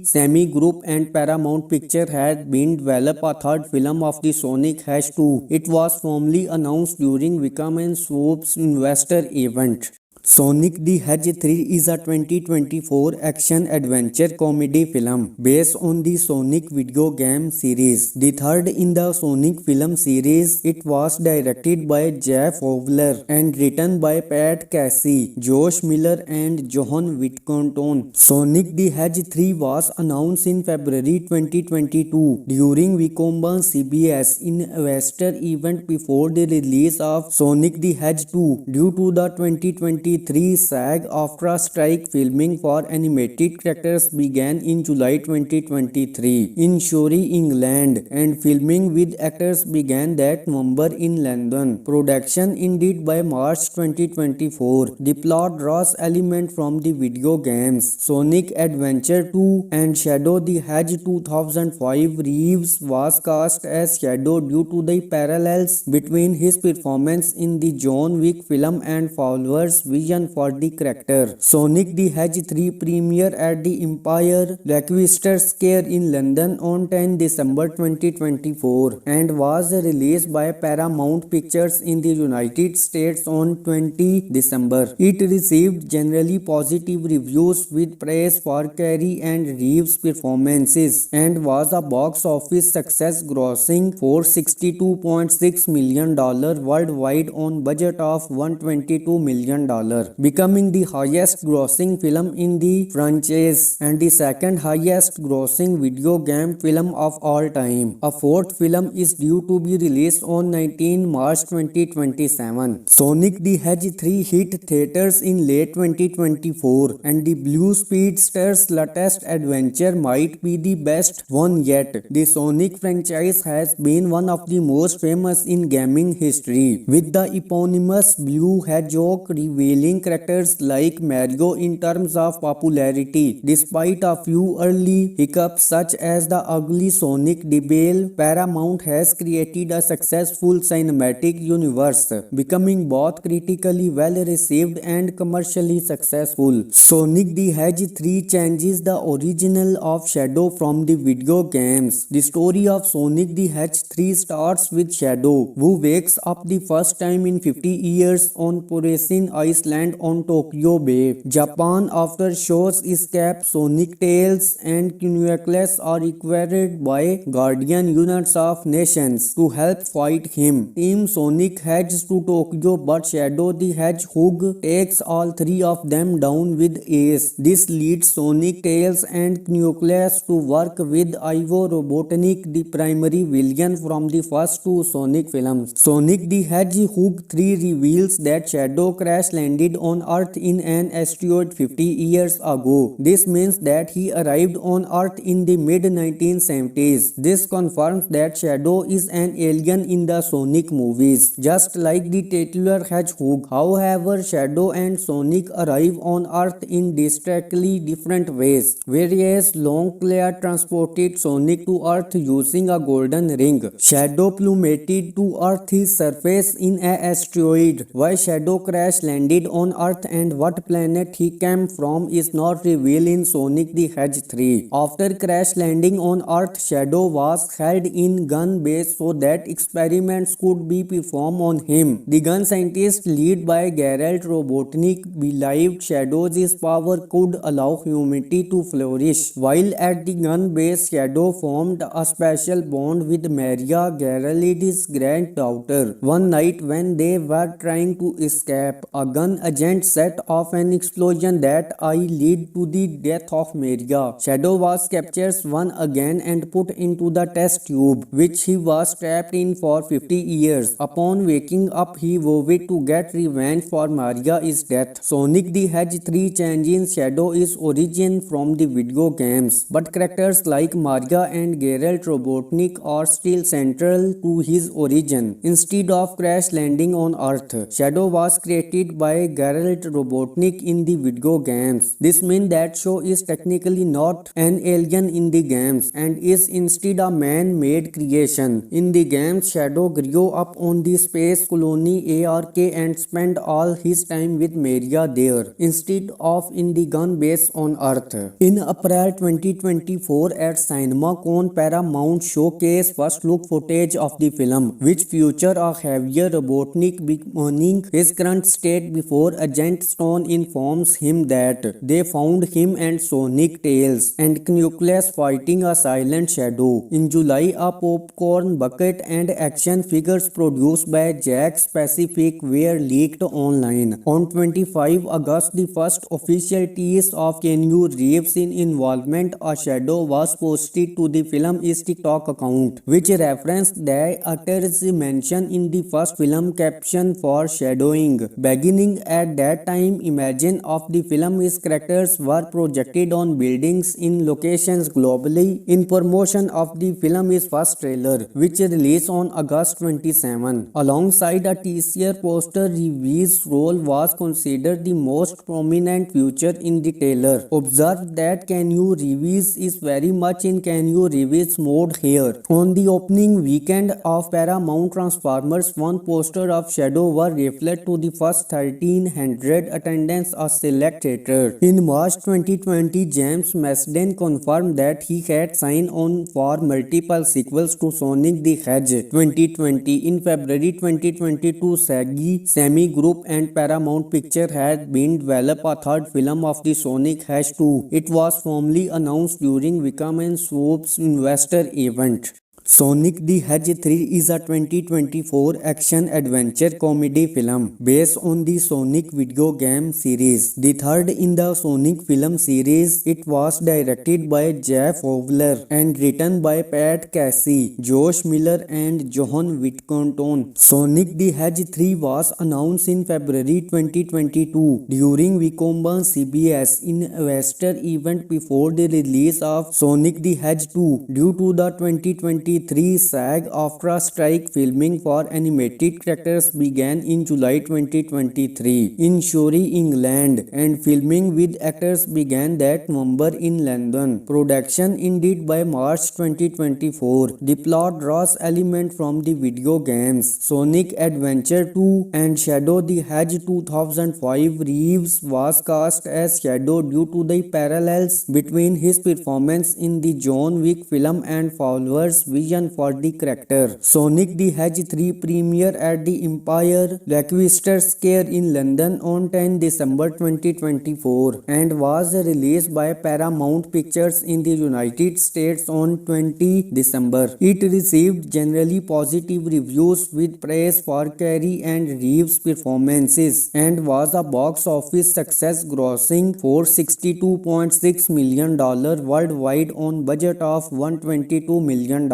A: Semi Group and Paramount Pictures had been developed a third film of the Sonic Hedgehog 2. It was formally announced during Wickham and Swoop's investor event. Sonic the Hedgehog 3 is a 2024 action-adventure comedy film based on the Sonic video game series. The third in the Sonic film series, it was directed by Jeff Fowler and written by Pat Casey, Josh Miller, and John Whittington. Sonic the Hedgehog 3 was announced in February 2022 during Wickham CBS investor event before the release of Sonic the Hedgehog 2 due to the 2023 SAG-AFTRA strike. Filming for animated characters began in July 2023 in Surrey, England, and filming with actors began that November in London. Production ended by March 2024. The plot draws elements from the video games Sonic Adventure 2 and Shadow the Hedgehog 2005. Reeves was cast as Shadow due to the parallels between his performance in the John Wick film and Fowler's vision origin for the character. Sonic the Hedgehog 3 premiered at the Empire Leicester Square in London on 10 December 2024 and was released by Paramount Pictures in the United States on 20 December. It received generally positive reviews with praise for Carrey and Reeves' performances and was a box office success, grossing $462.6 million worldwide on budget of $122 million, becoming the highest grossing film in the franchise and the second highest grossing video game film of all time. A fourth film is due to be released on 19 March 2027. Sonic the Hedgehog 3 hit theaters in late 2024 and the Blue Speedster's latest adventure might be the best one yet. The Sonic franchise has been one of the most famous in gaming history, with the eponymous Blue Hedgehog revealing characters like Mario in terms of popularity. Despite a few early hiccups such as the ugly Sonic debut, Paramount has created a successful cinematic universe, becoming both critically well received and commercially successful. Sonic the Hedgehog 3 changes the original of Shadow from the video games. The story of Sonic the Hedgehog 3 starts with Shadow, who wakes up the first time in 50 years on Poresin Island on Tokyo Bay, Japan. After Shaw's escape, Sonic, Tails and Knuckles are required by Guardian units of nations to help fight him. Team Sonic heads to Tokyo, but Shadow the Hedgehog takes all three of them down with ease. This leads Sonic, Tails and Knuckles to work with Ivo Robotnik, the primary villain from the first two Sonic films. Sonic the Hedgehog 3 reveals that Shadow crash landed on Earth in an asteroid 50 years ago. This means that he arrived on Earth in the mid-1970s. This confirms that Shadow is an alien in the Sonic movies, just like the titular Hedgehog. However, Shadow and Sonic arrive on Earth in distinctly different ways. Whereas Longclaw transported Sonic to Earth using a golden ring, Shadow plummeted to Earth's surface in an asteroid. Why Shadow crash landed on Earth and what planet he came from is not revealed in Sonic the Hedgehog 3. After crash landing on Earth, Shadow was held in gun base so that experiments could be performed on him. The gun scientists led by Gerald Robotnik believed Shadow's power could allow humanity to flourish. While at the gun base, Shadow formed a special bond with Maria, Gerald's granddaughter. One night when they were trying to escape, a gun agent set off an explosion that led to the death of Maria. Shadow was captured once again and put into the test tube, which he was trapped in for 50 years. Upon waking up, he vowed to get revenge for Maria's death. Sonic the Hedgehog 3 changes Shadow's origin from the video games, but characters like Maria and Gerald Robotnik are still central to his origin. Instead of crash landing on Earth, Shadow was created by Gerald Robotnik in the video games. This means that Shadow is technically not an alien in the games and is instead a man-made creation. In the games, Shadow grew up on the space colony ARK and spent all his time with Maria there, instead of in the gun base on Earth. In April 2024 at CinemaCon, Paramount showcased first look footage of the film, which featured a heavier Robotnik bemoaning his current state before Agent Stone informs him that they found him and Sonic, Tails and Knuckles fighting a silent Shadow. In July, a popcorn bucket and action figures produced by Jack Pacific were leaked online. On 25 August, the first official tease of Keanu Reeves' involvement as Shadow was posted to the film's TikTok account, which referenced the actor's mention in the first film caption for shadowing. Beginning at that time, images of the film's characters were projected on buildings in locations globally in promotion of the film's first trailer, which released on August 27. Alongside a teaser poster, Reeves' role was considered the most prominent feature in the trailer. Observe that Keanu Reeves is very much in Keanu Reeves mode here. On the opening weekend of Paramount Transformers, one poster of Shadow was reflected to the first 30 1,900 attendance a select theater. In March 2020, James Marsden confirmed that he had signed on for multiple sequels to Sonic the Hedgehog 2020. In February 2022, Semi Group and Paramount Pictures had been developed a third film of the Sonic Hedgehog 2. It was formally announced during Wickham and Swoop's investor event. Sonic the Hedgehog 3 is a 2024 action-adventure comedy film based on the Sonic video game series. The third in the Sonic film series, it was directed by Jeff Fowler and written by Pat Casey, Josh Miller and John Whittington. Sonic the Hedgehog 3 was announced in February 2022 during Wickham CBS investor event before the release of Sonic the Hedgehog 2 due to the 2023 SAG-AFTRA strike. Filming for animated characters began in July 2023 in Surrey, England, and filming with actors began that November in London. Production ended by March 2024. The plot draws elements from the video games Sonic Adventure 2 and Shadow the Hedgehog 2005. Reeves was cast as Shadow due to the parallels between his performance in the John Wick film and Fowler's vision for the character. Sonic the Hedgehog 3 premiered at the Empire Leicester Square in London on 10 December 2024 and was released by Paramount Pictures in the United States on 20 December. It received generally positive reviews with praise for Carrey and Reeves' performances and was a box office success, grossing $462.6 million worldwide on budget of $122 million.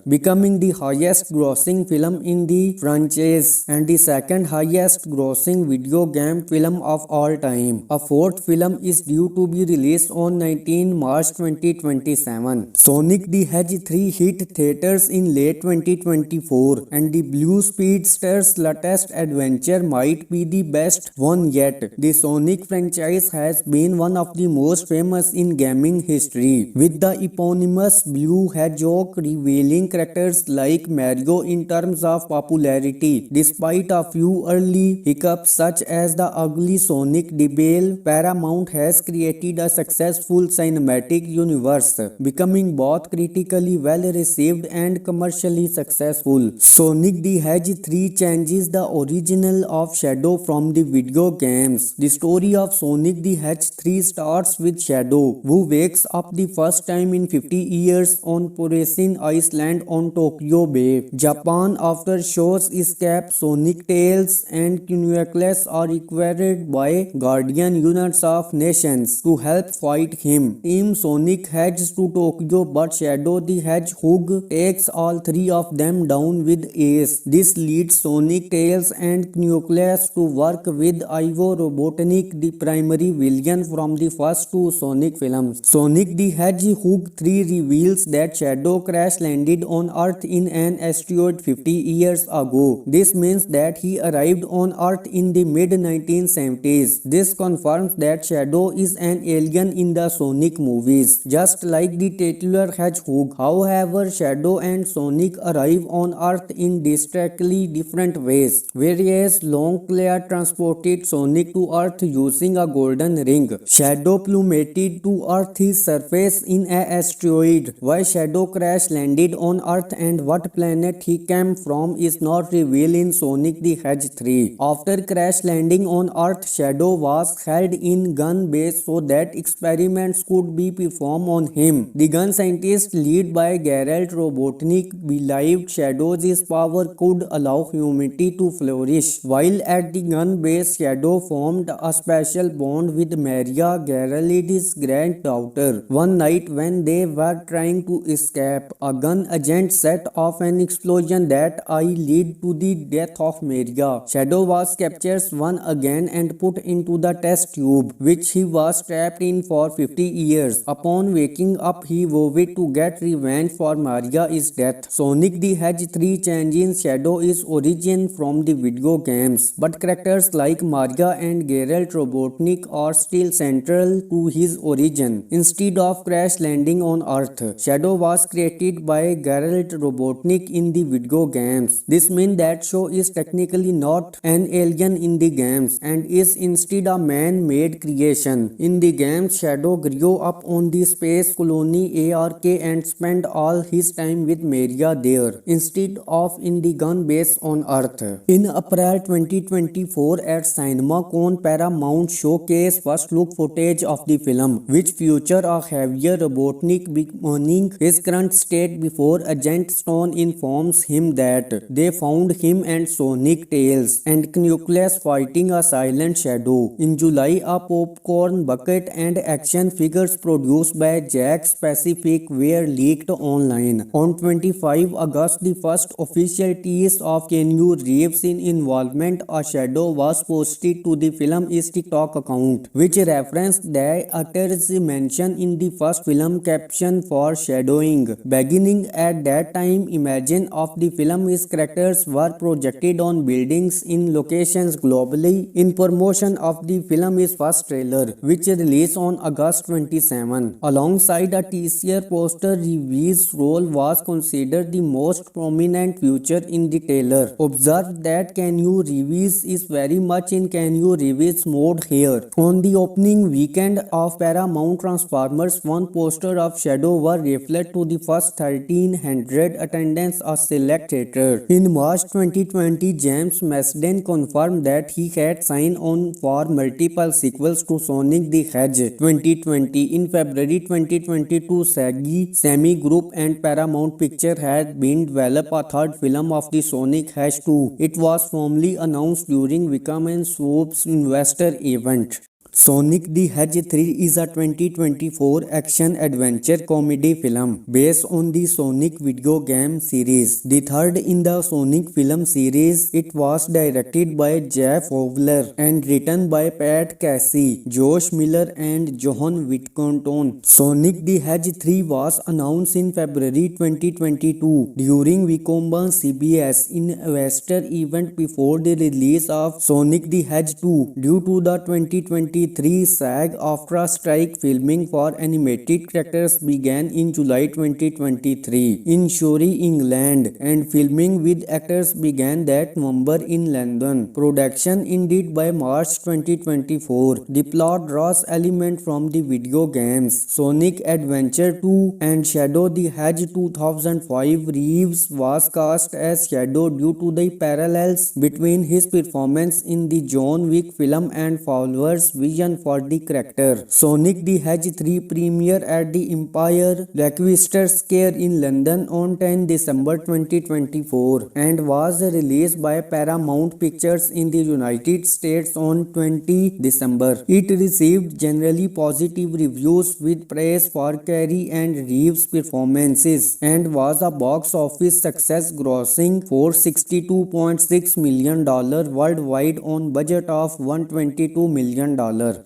A: Becoming the highest grossing film in the franchise and the second highest grossing video game film of all time. A fourth film is due to be released on 19 March 2027. Sonic the Hedgehog 3 hit theaters in late 2024 and the Blue Speedster's latest adventure might be the best one yet. The Sonic franchise has been one of the most famous in gaming history, with the eponymous Blue Hedgehog revealing characters like Mario in terms of popularity. Despite a few early hiccups such as the ugly Sonic debut, Paramount has created a successful cinematic universe, becoming both critically well received and commercially successful. Sonic the Hedgehog 3 changes the original of Shadow from the video games. The story of Sonic the Hedgehog 3 starts with Shadow, who wakes up the first time in 50 years on Poresin Island on Tokyo Bay, Japan. After Shaw's escape, Sonic, Tails and Knuckles are required by guardian units of nations to help fight him. Team Sonic heads to Tokyo, but Shadow the Hedgehog takes all three of them down with ease. This leads Sonic, Tails and Knuckles to work with Ivo Robotnik, the primary villain from the first two Sonic films. Sonic the Hedgehog 3 reveals that Shadow crash landed on Earth in an asteroid 50 years ago. This means that he arrived on Earth in the mid-1970s. This confirms that Shadow is an alien in the Sonic movies, just like the titular Hedgehog. However, Shadow and Sonic arrive on Earth in distinctly different ways. Whereas Longclaw transported Sonic to Earth using a golden ring, Shadow plummeted to Earth's surface in an asteroid. Why Shadow crash landed on Earth and what planet he came from is not revealed in Sonic the Hedgehog 3. After crash landing on Earth, Shadow was held in gun base so that experiments could be performed on him. The gun scientists, led by Gerald Robotnik, believed Shadow's power could allow humanity to flourish. While at the gun base, Shadow formed a special bond with Maria, Gerald's granddaughter. One night when they were trying to escape, a gun agent set off an explosion that led to the death of Maria. Shadow was captured once again and put into the test tube, which he was trapped in for 50 years. Upon waking up, he vowed to get revenge for Maria's death. Sonic the Hedgehog 3 changes Shadow's origin from the video games, but characters like Maria and Gerald Robotnik are still central to his origin. Instead of crash landing on Earth, Shadow was created by by Gerald Robotnik in the video games. This means that show is technically not an alien in the games and is instead a man-made creation. In the games, Shadow grew up on the space colony ARK and spent all his time with Maria there, instead of in the gun base on Earth. In April 2024 at CinemaCon, Paramount showcased first look footage of the film, which featured a heavier Robotnik bemoaning his current state before Agent Stone informs him that they found him and Sonic, Tails, and Nucleus fighting a silent Shadow. In July, a popcorn bucket and action figures produced by Jack Pacific were leaked online. On 25 August, the first official tease of Keanu Reeves' involvement as Shadow was posted to the film's TikTok account, which referenced the actor's mention in the first film caption for shadowing. Beginning at that time, images of the film's characters were projected on buildings in locations globally in promotion of the film's first trailer, which released on August 27. Alongside a teaser poster, Reeves' role was considered the most prominent feature in the trailer. Observe that Keanu Reeves is very much in Keanu Reeves mode here. On the opening weekend of Paramount Transformers, one poster of Shadow was reflected to the first 1,300 attendance at select theater. In March 2020, James Marsden confirmed that he had signed on for multiple sequels to Sonic the Hedgehog 2020. In February 2022, Semi Group and Paramount Pictures had been developed a third film of the Sonic Hedgehog 2. It was formally announced during Wickham & Swoop's investor event. Sonic the Hedgehog 3 is a 2024 action-adventure comedy film based on the Sonic video game series. The third in the Sonic film series, it was directed by Jeff Fowler and written by Pat Casey, Josh Miller and John Whittington. Sonic the Hedgehog 3 was announced in February 2022 during Wickham CBS investor event before the release of Sonic the Hedgehog 2 due to the 2023 SAG-AFTRA strike. Filming for animated characters began in July 2023 in Surrey, England, and filming with actors began that November in London. Production ended by March 2024. The plot draws elements from the video games Sonic Adventure 2 and Shadow the Hedgehog 2005. Reeves was cast as Shadow due to the parallels between his performance in the John Wick film and Fowler's vision for the character. Sonic the Hedgehog 3 premiered at the Empire Requester Square in London on 10 December 2024 and was released by Paramount Pictures in the United States on 20 December. It received generally positive reviews with praise for Carrey and Reeves' performances and was a box office success, grossing $462.6 million worldwide on budget of $122 million.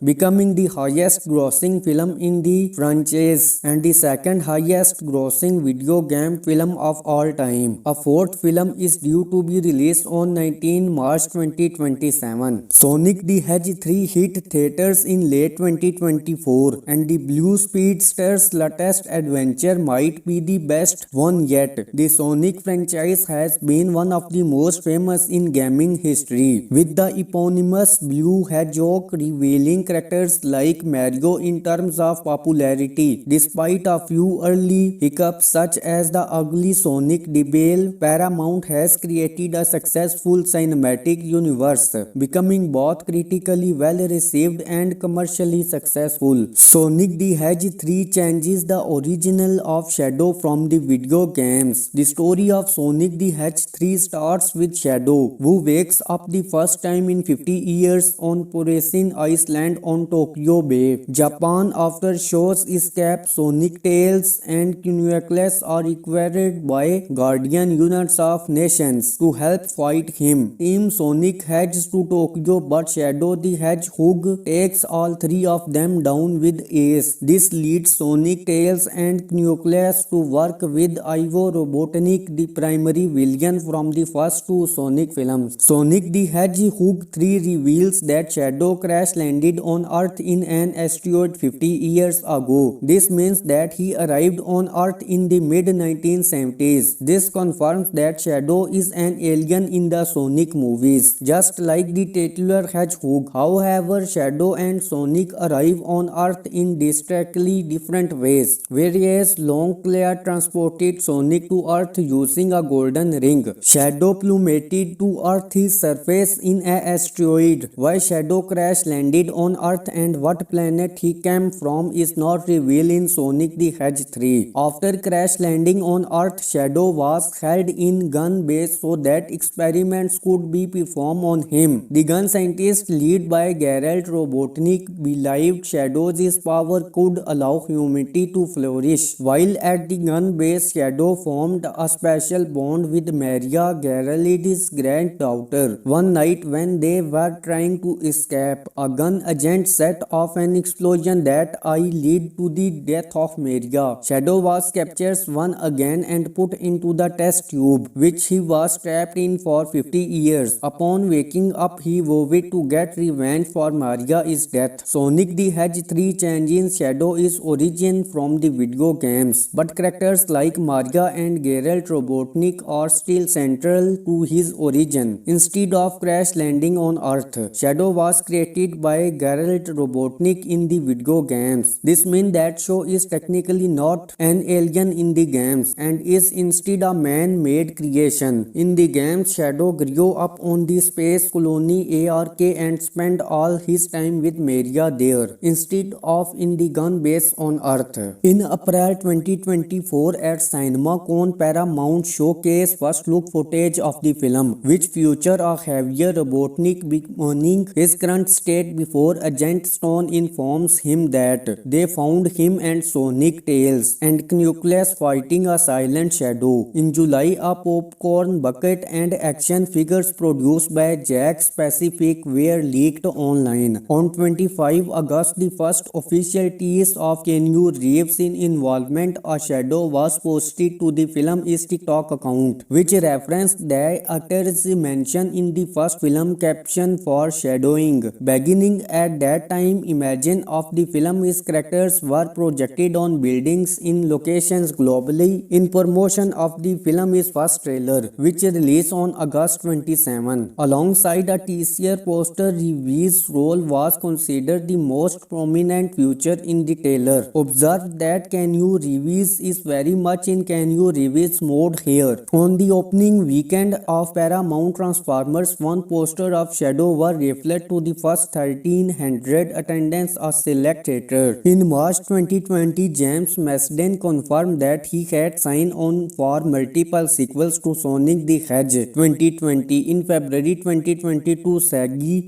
A: Becoming the highest grossing film in the franchise and the second highest grossing video game film of all time. A fourth film is due to be released on 19 March 2027. Sonic the Hedgehog 3 hit theaters in late 2024 and the Blue Speedster's latest adventure might be the best one yet. The Sonic franchise has been one of the most famous in gaming history, with the eponymous Blue Hedgehog revealing characters like Mario in terms of popularity. Despite a few early hiccups such as the ugly Sonic debut, Paramount has created a successful cinematic universe, becoming both critically well received and commercially successful. Sonic the Hedgehog 3 changes the original of Shadow from the video games. The story of Sonic the Hedgehog 3 starts with Shadow, who wakes up the first time in 50 years on Poresin Island on Tokyo Bay, Japan. After Shaw's escape, Sonic, Tails, and Nucleus are required by guardian units of nations to help fight him. Team Sonic heads to Tokyo, but Shadow the Hedgehog takes all three of them down with ease. This leads Sonic, Tails, and Nucleus to work with Ivo Robotnik, the primary villain from the first two Sonic films. Sonic the Hedgehog 3 reveals that Shadow crash landed landed on Earth in an asteroid 50 years ago. This means that he arrived on Earth in the mid-1970s. This confirms that Shadow is an alien in the Sonic movies, just like the titular hedgehog. However, Shadow and Sonic arrive on Earth in distinctly different ways. Whereas Longclaw transported Sonic to Earth using a golden ring, Shadow plummeted to Earth's surface in an asteroid. Why Shadow crash landed on Earth and what planet he came from is not revealed in Sonic the Hedgehog 3. After crash landing on Earth, Shadow was held in gun base so that experiments could be performed on him. The gun scientists led by Gerald Robotnik believed Shadow's power could allow humanity to flourish. While at the gun base, Shadow formed a special bond with Maria, Gerald's granddaughter. One night when they were trying to escape, a gun agent set off an explosion that led to the death of Maria. Shadow was captured once again and put into the test tube, which he was trapped in for 50 years. Upon waking up, he vowed to get revenge for Maria's death. Sonic the Hedgehog 3 changes Shadow is origin from the video games, but characters like Maria and Geralt Robotnik are still central to his origin. Instead of crash landing on Earth, Shadow was created by Geralt Robotnik in the video games. This means that Shadow is technically not an alien in the games and is instead a man-made creation. In the games, Shadow grew up on the space colony ARK and spent all his time with Maria there, instead of in the gun base on Earth. In April 2024 at CinemaCon, Paramount showcased first look footage of the film, which featured a heavier Robotnik bemoaning his current state before Agent Stone informs him that they found him and Sonic, Tails, and Knuckles fighting a silent Shadow. In July, a popcorn bucket and action figures produced by Jack Pacific were leaked online. On 25 August, the first official tease of Keanu Reeves' involvement as Shadow was posted to the film's TikTok account, which referenced the actor's mention in the first film caption for shadowing. Beginning at that time, images of the film's characters were projected on buildings in locations globally in promotion of the film's first trailer, which released on August 27. Alongside a teaser poster, Reeves' role was considered the most prominent feature in the trailer. Observe that Keanu Reeves is very much in Keanu Reeves mode here. On the opening weekend of Paramount Transformers, one poster of Shadow was reflected to the first 1,300 attendance at select theater. In March 2020, James Marsden confirmed that he had signed on for multiple sequels to Sonic the Hedgehog 2020. In February 2022,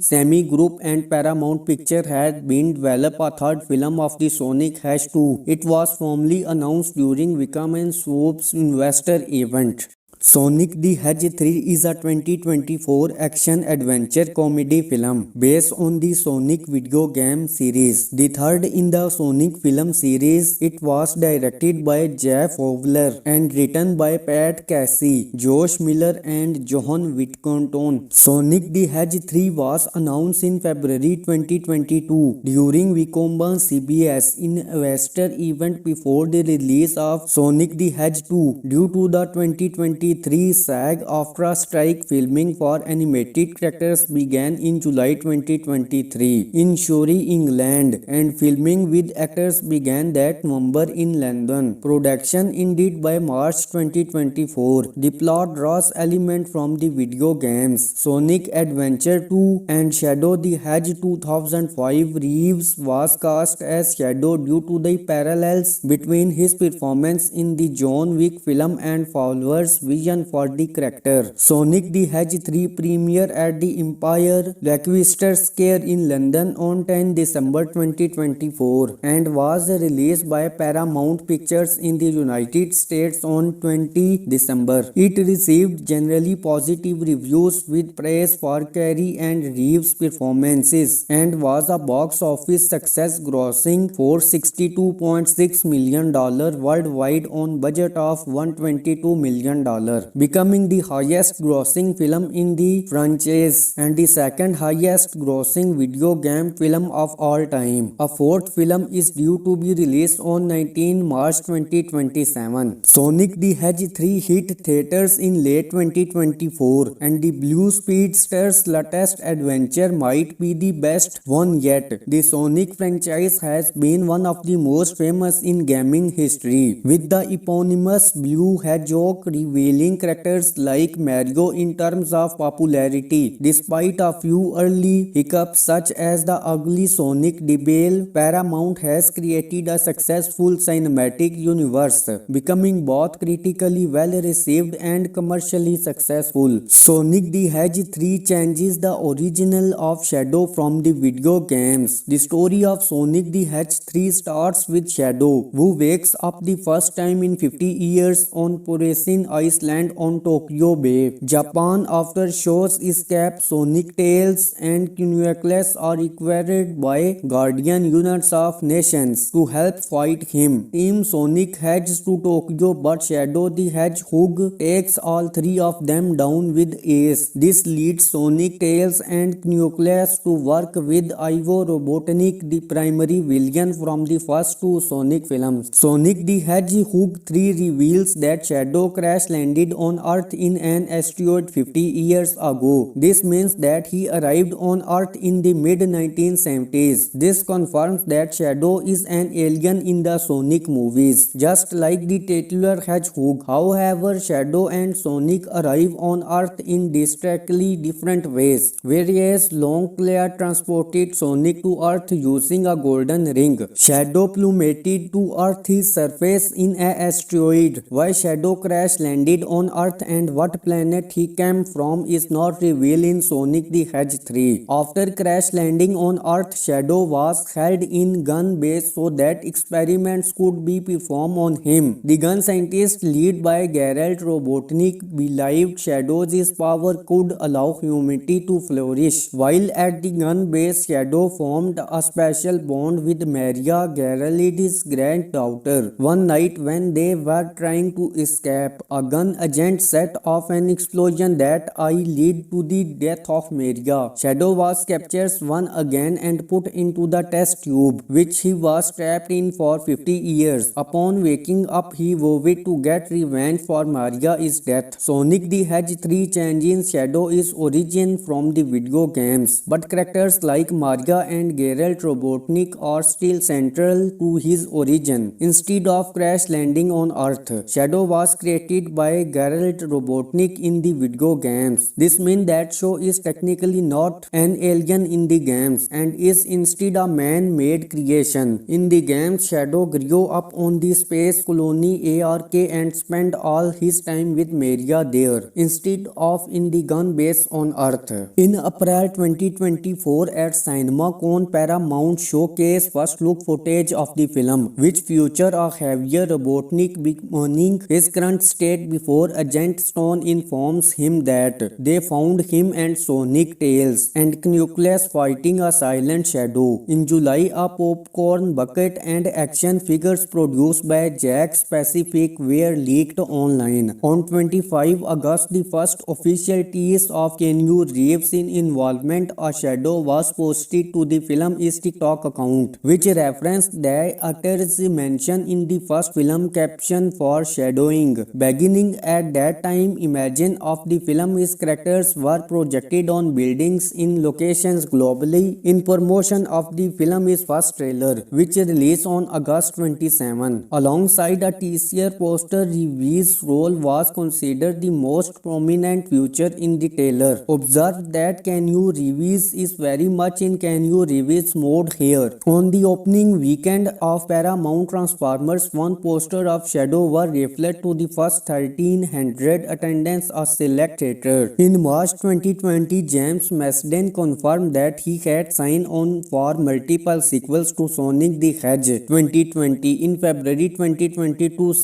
A: Semi Group and Paramount Pictures had been developed a third film of the Sonic Hedgehog 2. It was formally announced during Wickham & Swoop's investor event. Sonic the Hedgehog 3 is a 2024 action-adventure comedy film based on the Sonic video game series. The third in the Sonic film series, it was directed by Jeff Fowler and written by Pat Casey, Josh Miller and John Whittington. Sonic the Hedgehog 3 was announced in February 2022 during Wickham CBS investor event before the release of Sonic the Hedgehog 2 due to the 2023 SAG-AFTRA strike. Filming for animated characters began in July 2023 in Surrey, England, and filming with actors began that November in London. Production ended by March 2024. The plot draws elements from the video games Sonic Adventure 2 and Shadow the Hedgehog 2005. Reeves was cast as Shadow due to the parallels between his performance in the John Wick film and Fowler's vision for the character. Sonic the Hedgehog 3 premiered at the Empire Leicester Square in London on 10 December 2024 and was released by Paramount Pictures in the United States on 20 December. It received generally positive reviews with praise for Carrey and Reeves' performances and was a box office success, grossing $462.6 million worldwide on budget of $122 million. Fowler, becoming the highest grossing film in the franchise and the second highest grossing video game film of all time. A fourth film is due to be released on 19 March 2027. Sonic the Hedgehog 3 hit theaters in late 2024 and the Blue Speedster's latest adventure might be the best one yet. The Sonic franchise has been one of the most famous in gaming history, with the eponymous Blue Hedgehog revealing characters like Mario in terms of popularity. Despite a few early hiccups such as the ugly Sonic debut, Paramount has created a successful cinematic universe, becoming both critically well received and commercially successful. Sonic the Hedgehog 3 changes the original of Shadow from the video games. The story of Sonic the Hedgehog 3 starts with Shadow, who wakes up the first time in 50 years on Poresin Island on Tokyo Bay, Japan. After Shaw's escape, Sonic, Tails and Knuckles are required by Guardian units of nations to help fight him. Team Sonic heads to Tokyo, but Shadow the Hedgehog takes all three of them down with ease. This leads Sonic, Tails and Knuckles to work with Ivo Robotnik, the primary villain from the first two Sonic films. Sonic the Hedgehog 3 reveals that Shadow crash landed on Earth in an asteroid 50 years ago. This means that he arrived on Earth in the mid-1970s. This confirms that Shadow is an alien in the Sonic movies, just like the titular Hedgehog. However, Shadow and Sonic arrive on Earth in distinctly different ways. Whereas Longclaw transported Sonic to Earth using a golden ring, Shadow plummeted to Earth's surface in an asteroid. Why Shadow crash landed on Earth and what planet he came from is not revealed in Sonic the Hedgehog 3. After crash landing on Earth, Shadow was held in gun base so that experiments could be performed on him. The gun scientists led by Gerald Robotnik believed Shadow's power could allow humanity to flourish. While at the gun base, Shadow formed a special bond with Maria, Gerald's granddaughter. One night when they were trying to escape, a gun agent set off an explosion that led to the death of Maria. Shadow was captured once again and put into the test tube, which he was trapped in for 50 years. Upon waking up, he vowed to get revenge for Maria's death. Sonic the Hedgehog 3 changes Shadow's origin from the video games, but characters like Maria and Gerald Robotnik are still central to his origin. Instead of crash landing on Earth, Shadow was created by Gerald Robotnik in the video games. This means that Shadow is technically not an alien in the games and is instead a man-made creation. In the games, Shadow grew up on the space colony ARK and spent all his time with Maria there, instead of in the gun base on Earth. In April 2024 at CinemaCon, Paramount showcased first look footage of the film, which featured a heavier Robotnik bemoaning his current state before Agent Stone informs him that they found him and Sonic, Tails and Knuckles fighting a silent Shadow. In July, a popcorn bucket and action figures produced by Jakks Pacific were leaked online. On 25 August, the first official tease of Keanu Reeves' involvement as Shadow was posted to the film's TikTok account, which referenced the actor's mention in the first film caption for shadowing. Beginning at that time, images of the film's characters were projected on buildings in locations globally in promotion of the film's first trailer, which released on August 27. Alongside a teaser poster, Reeves' role was considered the most prominent feature in the trailer. Observe that Keanu Reeves is very much in Keanu Reeves mode here. On the opening weekend of Paramount Transformers, one poster of Shadow was reflected to the first 1300 attendance at select theater. In March 2020, James Marsden confirmed that he had signed on for multiple sequels to Sonic the Hedgehog 2020. In February 2022,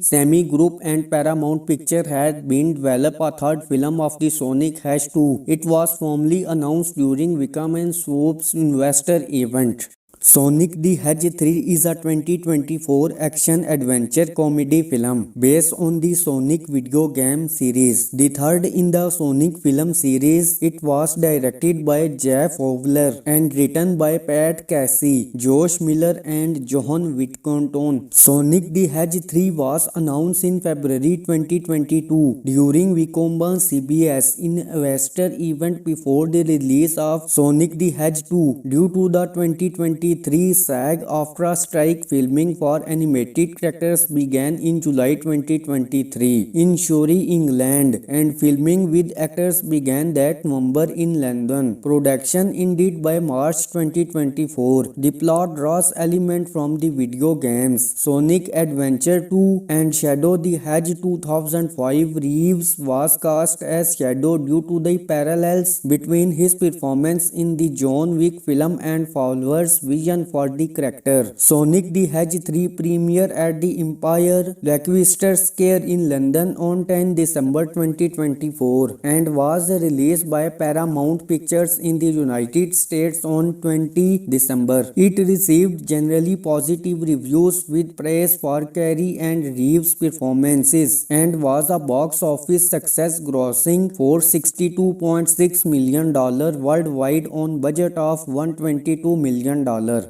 A: Semi Group and Paramount Pictures had been developing a third film of the Sonic Hedgehog 2. It was formally announced during Wickham & Swoop's investor event. Sonic the Hedgehog 3 is a 2024 action-adventure comedy film based on the Sonic video game series. The third in the Sonic film series, it was directed by Jeff Fowler and written by Pat Casey, Josh Miller and John Whittington. Sonic the Hedgehog 3 was announced in February 2022 during Wicombe CBS investor event before the release of Sonic the Hedgehog 2 due to the 2023 SAG-AFTRA strike. Filming for animated characters began in July 2023 in Surrey, England, and filming with actors began that November in London. Production ended by March 2024. The plot draws elements from the video games Sonic Adventure 2 and Shadow the Hedgehog 2005. Reeves was cast as Shadow due to the parallels between his performance in the John Wick film and Fowler's vision for the character. Sonic the Hedgehog 3 premiered at the Empire Leicester Square in London on 10 December 2024 and was released by Paramount Pictures in the United States on 20 December. It received generally positive reviews with praise for Carrey and Reeves' performances and was a box office success, grossing $462.6 million worldwide on budget of $122 million,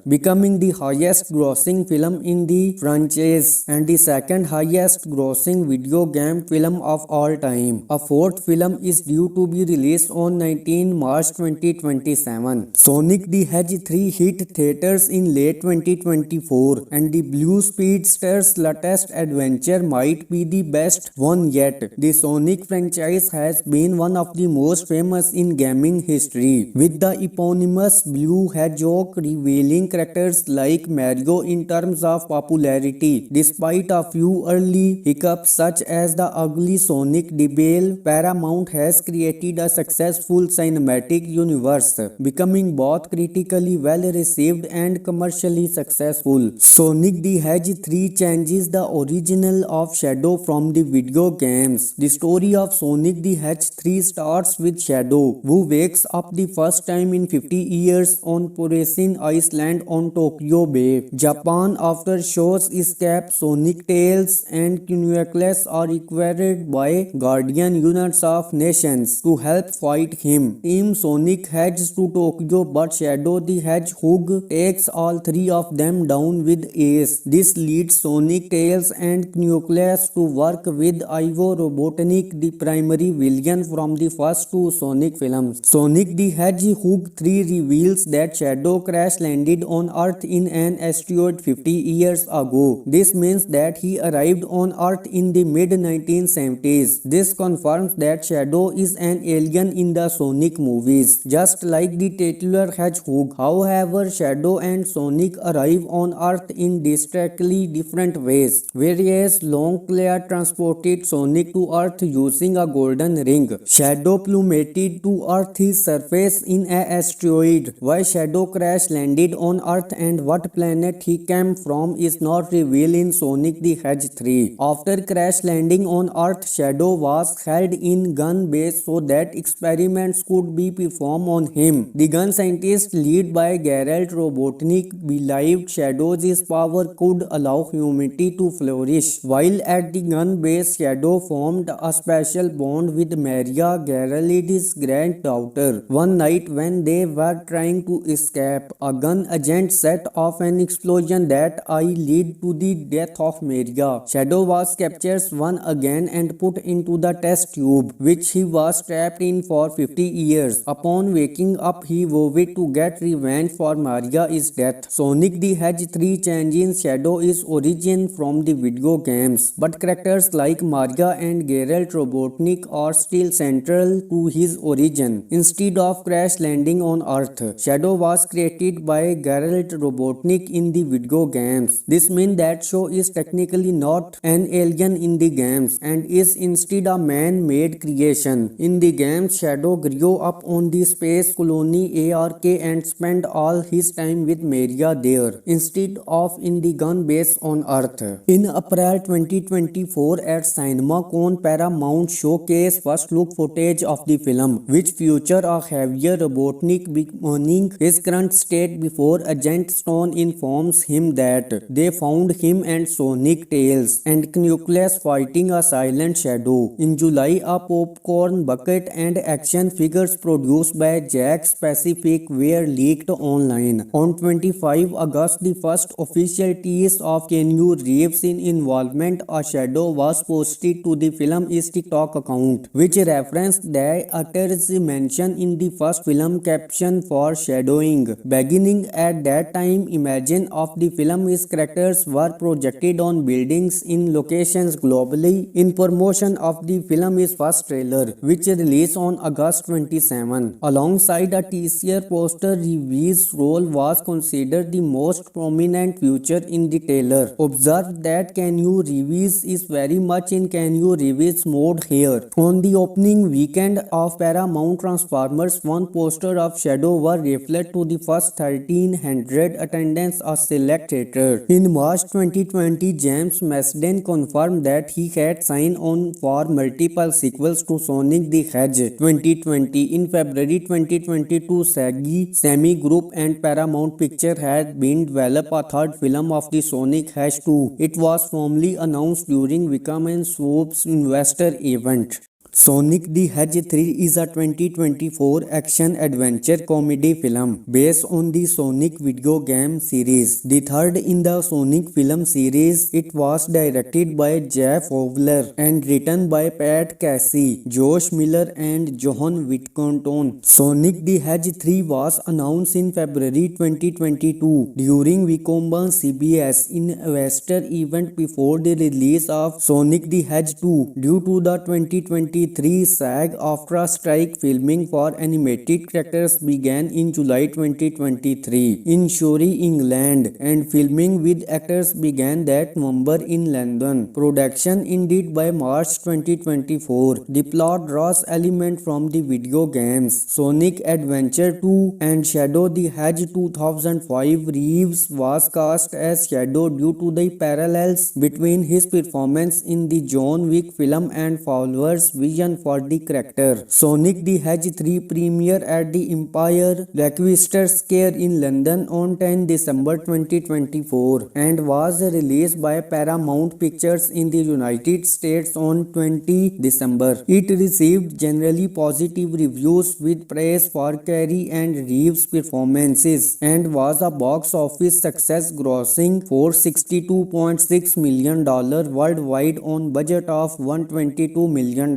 A: becoming the highest grossing film in the franchise and the second highest grossing video game film of all time. A fourth film is due to be released on 19 March 2027. Sonic the Hedgehog 3 hit theaters in late 2024 and the Blue Speedster's latest adventure might be the best one yet. The Sonic franchise has been one of the most famous in gaming history, with the eponymous Blue Hedgehog revealing characters like Mario in terms of popularity. Despite a few early hiccups such as the ugly Sonic debut, Paramount has created a successful cinematic universe, becoming both critically well received and commercially successful. Sonic the Hedgehog 3 changes the original of Shadow from the video games. The story of Sonic the Hedgehog 3 starts with Shadow, who wakes up the first time in 50 years on Poresin Island on Tokyo Bay, Japan. After Shaw's escape, Sonic, Tails and Knuckles are required by Guardian units of nations to help fight him. Team Sonic heads to Tokyo, but Shadow the Hedgehog takes all three of them down with ease. This leads Sonic, Tails and Knuckles to work with Ivo Robotnik, the primary villain from the first two Sonic films. Sonic the Hedgehog 3 reveals that Shadow crash landed on Earth in an asteroid 50 years ago. This means that he arrived on Earth in the mid-1970s. This confirms that Shadow is an alien in the Sonic movies, just like the titular Hedgehog. However, Shadow and Sonic arrive on Earth in distinctly different ways. Whereas Longclaw transported Sonic to Earth using a golden ring, Shadow plummeted to Earth's surface in an asteroid. Why Shadow crash landed on Earth and what planet he came from is not revealed in Sonic the Hedgehog 3. After crash landing on Earth, Shadow was held in gun base so that experiments could be performed on him. The gun scientists led by Gerald Robotnik believed Shadow's power could allow humanity to flourish. While at the gun base, Shadow formed a special bond with Maria, Gerald's granddaughter. One night when they were trying to escape, a gun agent set off an explosion that led to the death of Maria. Shadow was captured once again and put into the test tube, which he was trapped in for 50 years. Upon waking up, he vowed to get revenge for Maria's death. Sonic the Hedgehog 3 changes Shadow's origin from the video games, but characters like Maria and Gerald Robotnik are still central to his origin. Instead of crash landing on Earth, Shadow was created by Gerald Robotnik in the video games. This means that Shadow is technically not an alien in the games and is instead a man-made creation. In the games, Shadow grew up on the space colony ARK and spent all his time with Maria there, instead of in the gun base on Earth. In April 2024 at CinemaCon, Paramount showcased first look footage of the film, which featured a heavier Robotnik bemoaning his current state before before Agent Stone informs him that they found him and Sonic, Tails, and Knuckles fighting a silent shadow. In July, a popcorn bucket and action figures produced by Jakks Pacific were leaked online. On 25 August, the first official tease of Keanu Reeves' involvement a shadow was posted to the film's TikTok account, which referenced the actor's mention in the first film caption for shadowing. Beginning at that time, images of the film's characters were projected on buildings in locations globally in promotion of the film's first trailer, which released on August 27. Alongside a teaser poster, Reeves' role was considered the most prominent feature in the trailer. Observe that Keanu Reeves is very much in Keanu Reeves mode here. On the opening weekend of Paramount Transformers, one poster of Shadow was reflected to the first 1300 attendance a select theater. In March 2020, James Marsden confirmed that he had signed on for multiple sequels to Sonic the Hedgehog 2020. In February 2022, Semi Group and Paramount Pictures had been developed a third film of the Sonic Hedgehog 2. It was formally announced during Wickham and Swoop's investor event. Sonic the Hedgehog 3 is a 2024 action-adventure comedy film based on the Sonic video game series. The third in the Sonic film series, it was directed by Jeff Fowler and written by Pat Casey, Josh Miller and John Whittington. Sonic the Hedgehog 3 was announced in February 2022 during Wicomb's CBS investor event before the release of Sonic the Hedgehog 2 due to the 2023 SAG-AFTRA strike. Filming for animated characters began in July 2023 in Surrey, England, and filming with actors began that November in London. Production ended by March 2024. The plot draws elements from the video games Sonic Adventure 2 and Shadow the Hedgehog 2005. Reeves was cast as Shadow due to the parallels between his performance in the John Wick film and Fowler's vision for the character. Sonic the Hedgehog 3 premiered at the Empire Leicester Square in London on 10 December 2024 and was released by Paramount Pictures in the United States on 20 December. It received generally positive reviews with praise for Carrey and Reeves' performances and was a box office success, grossing $462.6 million worldwide on budget of $122 million,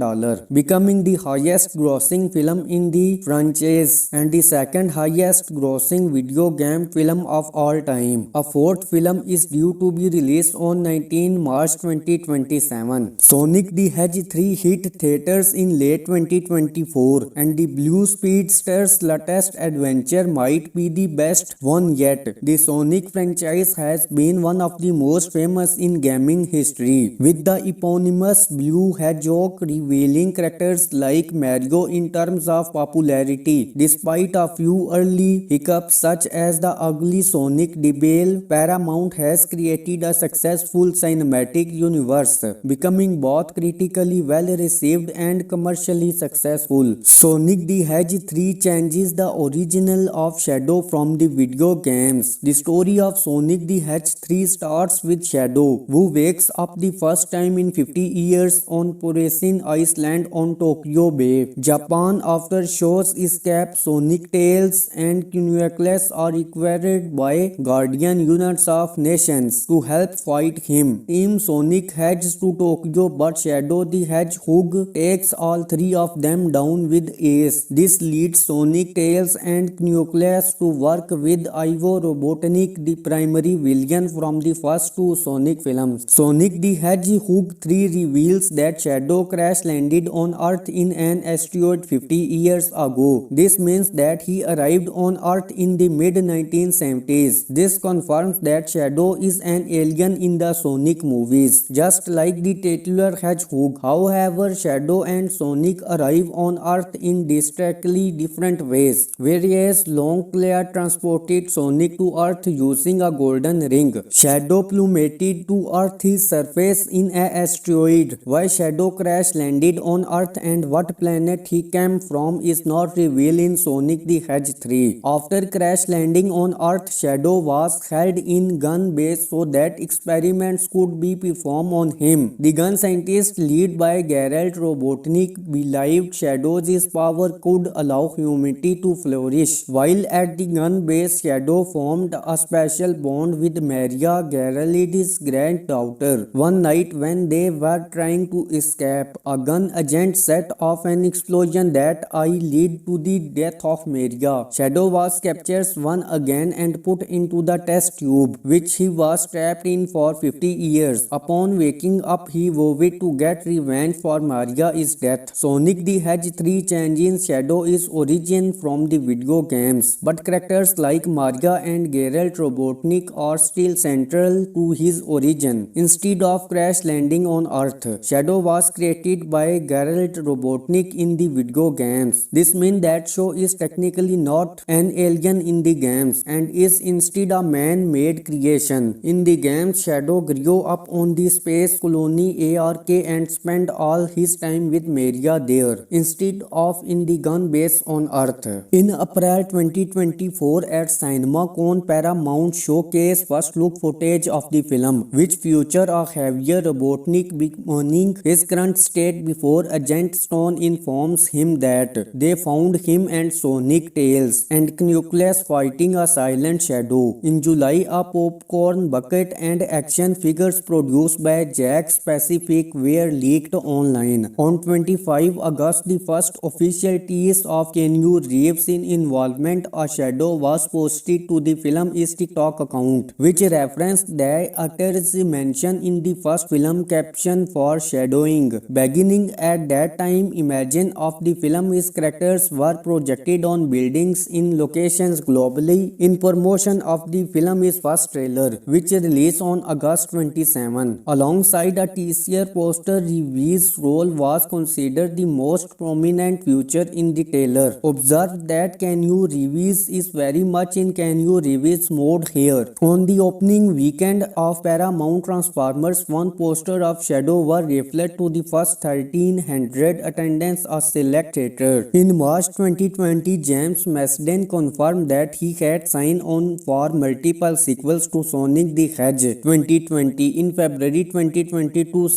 A: becoming the highest grossing film in the franchise and the second highest grossing video game film of all time. A fourth film is due to be released on 19 March 2027. Sonic the Hedgehog 3 hit theaters in late 2024 and the Blue Speedster's latest adventure might be the best one yet. The Sonic franchise has been one of the most famous in gaming history, with the eponymous Blue Hedgehog revealing characters like Mario in terms of popularity. Despite a few early hiccups such as the ugly Sonic debut, Paramount has created a successful cinematic universe, becoming both critically well received and commercially successful. Sonic the Hedgehog 3 changes the original of Shadow from the video games. The story of Sonic the Hedgehog 3 starts with Shadow, who wakes up the first time in 50 years on Poresin Island on Tokyo Bay, Japan. After Shaw's escape, Sonic, Tails, and Knuckles are required by Guardian units of nations to help fight him. Team Sonic heads to Tokyo, but Shadow the Hedgehog takes all three of them down with ease. This leads Sonic, Tails, and Knuckles to work with Ivo Robotnik, the primary villain from the first two Sonic films. Sonic the Hedgehog 3 reveals that Shadow crash landed on Earth in an asteroid 50 years ago. This means that he arrived on Earth in the mid-1970s. This confirms that Shadow is an alien in the Sonic movies, just like the titular Hedgehog. However, Shadow and Sonic arrive on Earth in distinctly different ways. Whereas Longclaw transported Sonic to Earth using a golden ring, Shadow plummeted to Earth's surface in an asteroid, while Shadow crash landed on Earth and what planet he came from is not revealed in Sonic the Hedgehog 3. After crash landing on Earth, Shadow was held in gun base so that experiments could be performed on him. The gun scientist led by Gerald Robotnik believed Shadow's power could allow humanity to flourish. While at the gun base, Shadow formed a special bond with Maria, Gerald's granddaughter. One night when they were trying to escape, a gun agent set off an explosion that led to the death of Maria. Shadow was captured once again and put into the test tube, which he was trapped in for 50 years. Upon waking up, he vowed to get revenge for Maria's death. Sonic the Hedgehog 3 changes Shadow's origin from the video games, but characters like Maria and Gerald Robotnik are still central to his origin. Instead of crash landing on Earth, Shadow was created by Gerald Robotnik in the video games. This means that Shadow is technically not an alien in the games and is instead a man-made creation. In the games, Shadow grew up on the space colony ARK and spent all his time with Maria there, instead of in the gun base on Earth. In April 2024 at CinemaCon, Paramount showcased first look footage of the film, which featured a heavier Robotnik bemoaning his current state before Agent Stone informs him that they found him and Sonic, Tails, and Knuckles fighting a silent Shadow. In July, a popcorn bucket and action figures produced by Jakks Pacific were leaked online. On 25 August, the first official tease of Keanu Reeves' involvement as Shadow was posted to the film's TikTok account, which referenced the actor's mention in the first film caption for shadowing. Beginning at that time, images of the film's characters were projected on buildings in locations globally in promotion of the film's first trailer, which released on August 27. Alongside a teaser poster, Reeves' role was considered the most prominent feature in the trailer. Observe that Keanu Reeves is very much in Keanu Reeves mode here. On the opening weekend of Paramount Transformers, one poster of Shadow was reflected to the first 1,300 attendance at select theater. In March 2020, James Marsden confirmed that he had signed on for multiple sequels to Sonic the Hedgehog 2020. In February 2022,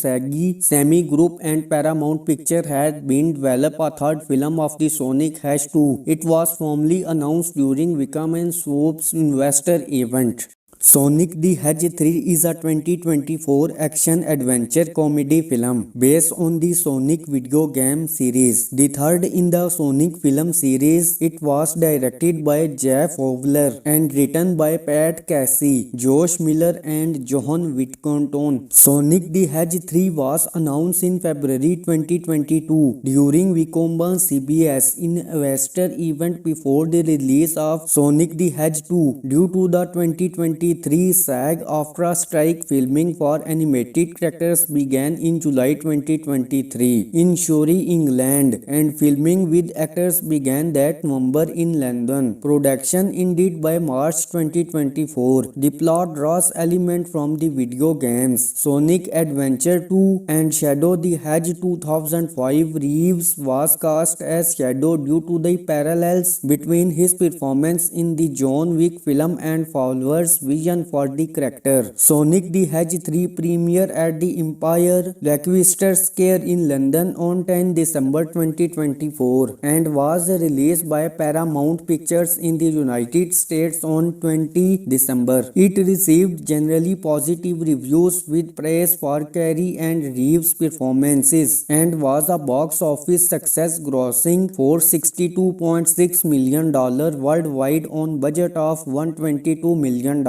A: Semi Group and Paramount Pictures had been developed a third film of the Sonic Hedgehog 2. It was formally announced during Wickham & Swoop's investor event. Sonic the Hedgehog 3 is a 2024 action-adventure comedy film based on the Sonic video game series. The third in the Sonic film series, it was directed by Jeff Fowler and written by Pat Casey, Josh Miller and John Whittington. Sonic the Hedgehog 3 was announced in February 2022 during Wickham CBS investor event before the release of Sonic the Hedgehog 2 due to the 2023 SAG-AFTRA strike. Filming for animated characters began in July 2023 in Surrey, England, and filming with actors began that November in London. Production ended by March 2024. The plot draws elements from the video games Sonic Adventure 2 and Shadow the Hedgehog 2005. Reeves was cast as Shadow due to the parallels between his performance in the John Wick film and Fowler's vision for the character. Sonic the Hedgehog 3 premiered at the Empire Leicester Square in London on 10 December 2024 and was released by Paramount Pictures in the United States on 20 December. It received generally positive reviews with praise for Carrey and Reeves' performances and was a box office success, grossing $462.6 million worldwide on budget of $122 million,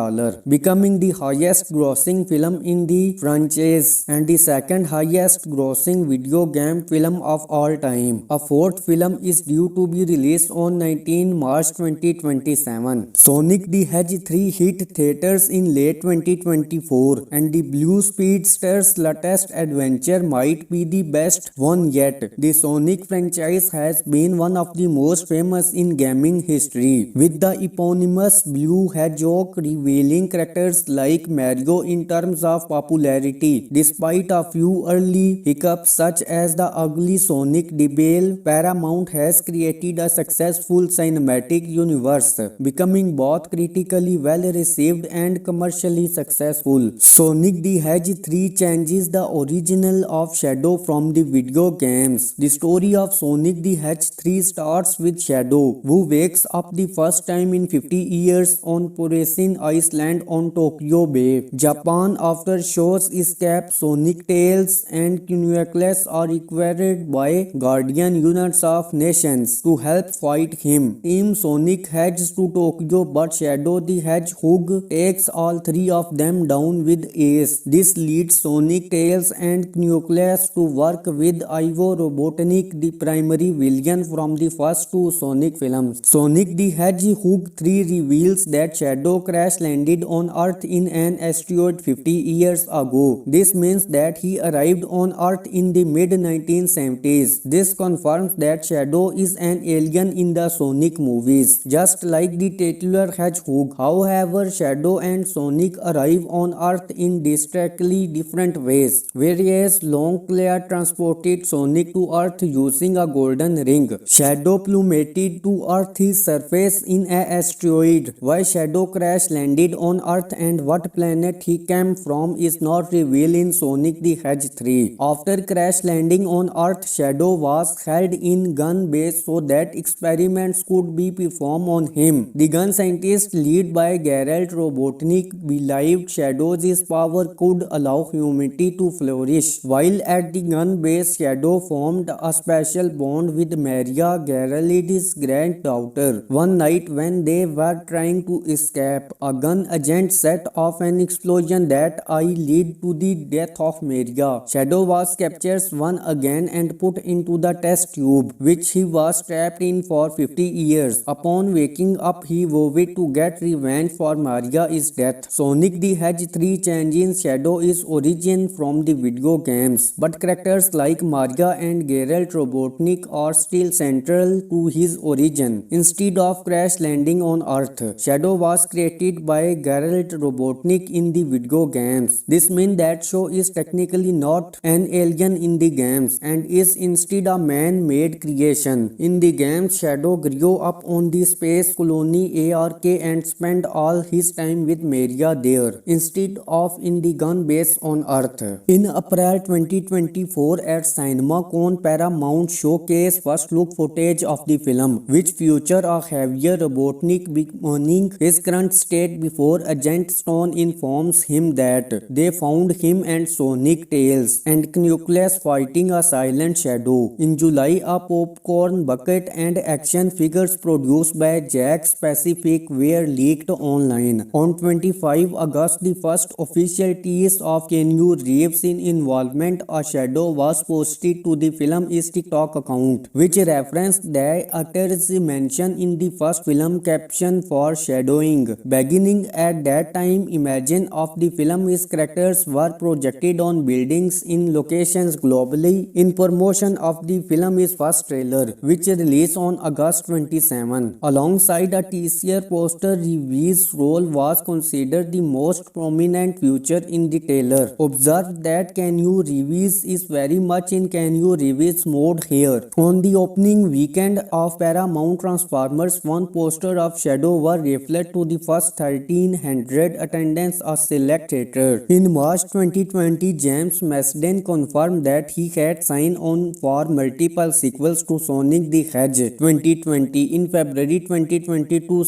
A: becoming the highest grossing film in the franchise and the second highest grossing video game film of all time. A fourth film is due to be released on 19 March 2027. Sonic the Hedgehog 3 hit theaters in late 2024 and the Blue Speedster's latest adventure might be the best one yet. The Sonic franchise has been one of the most famous in gaming history, with the eponymous Blue Hedgehog revealing killing characters like Mario in terms of popularity. Despite a few early hiccups such as the ugly Sonic debut, Paramount has created a successful cinematic universe, becoming both critically well received and commercially successful. Sonic the Hedgehog 3 changes the original of Shadow from the video games. The story of Sonic the Hedgehog 3 starts with Shadow, who wakes up the first time in 50 years on Poresin Island on Tokyo Bay, Japan. After Shaw's escape, Sonic, Tails and Knuckles are required by guardian units of nations to help fight him. Team Sonic heads to Tokyo, but Shadow the Hedgehog takes all three of them down with ease. This leads Sonic, Tails and Knuckles to work with Ivo Robotnik, the primary villain from the first two Sonic films. Sonic the Hedgehog 3 reveals that Shadow crash landed on Earth in an asteroid 50 years ago. This means that he arrived on Earth in the mid-1970s. This confirms that Shadow is an alien in the Sonic movies, just like the titular Hedgehog. However, Shadow and Sonic arrive on Earth in distinctly different ways. Whereas Longclaw transported Sonic to Earth using a golden ring, Shadow plummeted to Earth's surface in an asteroid. Why Shadow crash landed on Earth and what planet he came from is not revealed in Sonic the Hedgehog 3. After crash landing on Earth, Shadow was held in gun base so that experiments could be performed on him. The gun scientists led by Gerald Robotnik believed Shadow's power could allow humanity to flourish. While at the gun base, Shadow formed a special bond with Maria, Gerald's granddaughter. One night when they were trying to escape, a gun agent set off an explosion that led to the death of Maria. Shadow was captured once again and put into the test tube, which he was trapped in for 50 years. Upon waking up, he vowed to get revenge for Maria's death. Sonic the Hedgehog 3 changes Shadow's origin from the video games, but characters like Maria and Gerald Robotnik are still central to his origin. Instead of crash landing on Earth, Shadow was created by Gerald Robotnik in the video games. This means that Shadow is technically not an alien in the games and is instead a man-made creation. In the games, Shadow grew up on the space colony ARK and spent all his time with Maria there, instead of in the gun base on Earth. In April 2024 at CinemaCon, Paramount showcased first look footage of the film, which featured a heavier Robotnik bemoaning his current state before Agent Stone informs him that they found him and Sonic, Tails and Knuckles fighting a silent Shadow. In July, a popcorn bucket and action figures produced by Jack Pacific were leaked online. On 25 August, the first official tease of Keanu Reeves' involvement as Shadow was posted to the film's TikTok account, which referenced the actor's mention in the first film caption for shadowing. Beginning at that time, images of the film's characters were projected on buildings in locations globally in promotion of the film's first trailer, which released on August 27. Alongside a teaser poster, Reeves' role was considered the most prominent feature in the trailer. Observe that Keanu Reeves is very much in Keanu Reeves mode here. On the opening weekend of Paramount Transformers, one poster of Shadow was reflected to the first 1300 attendance at select theater. In March 2020, James Marsden confirmed that he had signed on for multiple sequels to Sonic the Hedgehog 2020. In February 2022,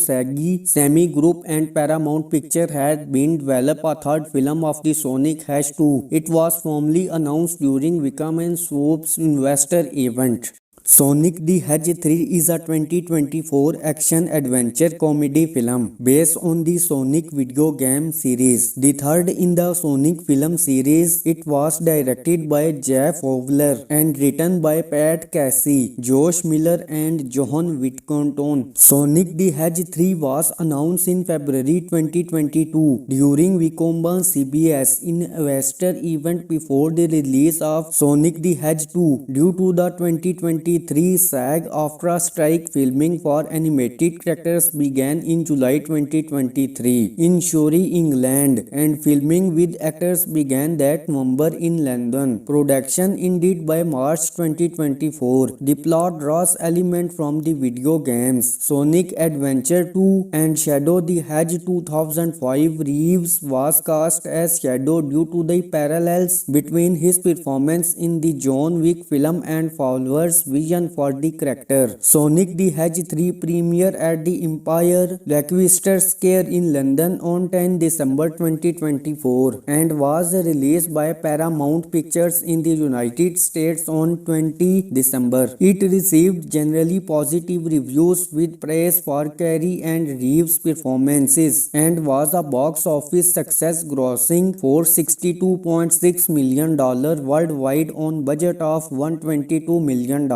A: Semi Group and Paramount Pictures had been developed a third film of the Sonic Hedgehog 2. It was formally announced during Wickham and Swoop's investor event. Sonic the Hedgehog 3 is a 2024 action-adventure comedy film based on the Sonic video game series. The third in the Sonic film series, it was directed by Jeff Fowler and written by Pat Casey, Josh Miller and John Whittington. Sonic the Hedgehog 3 was announced in February 2022 during Wicomb's CBS investor event before the release of Sonic the Hedgehog 2 due to the 2020 2023 SAG-AFTRA strike. Filming for animated characters began in July 2023 in Surrey, England, and filming with actors began that November in London. Production ended by March 2024. The plot draws elements from the video games Sonic Adventure 2 and Shadow the Hedgehog 2005. Reeves was cast as Shadow due to the parallels between his performance in the John Wick film and Fowler's vision for the character. Sonic the Hedgehog 3 premiered at the Empire Leicester Square in London on 10 December 2024 and was released by Paramount Pictures in the United States on 20 December. It received generally positive reviews with praise for Carrey and Reeves' performances and was a box office success, grossing $462.6 million worldwide on budget of $122 million,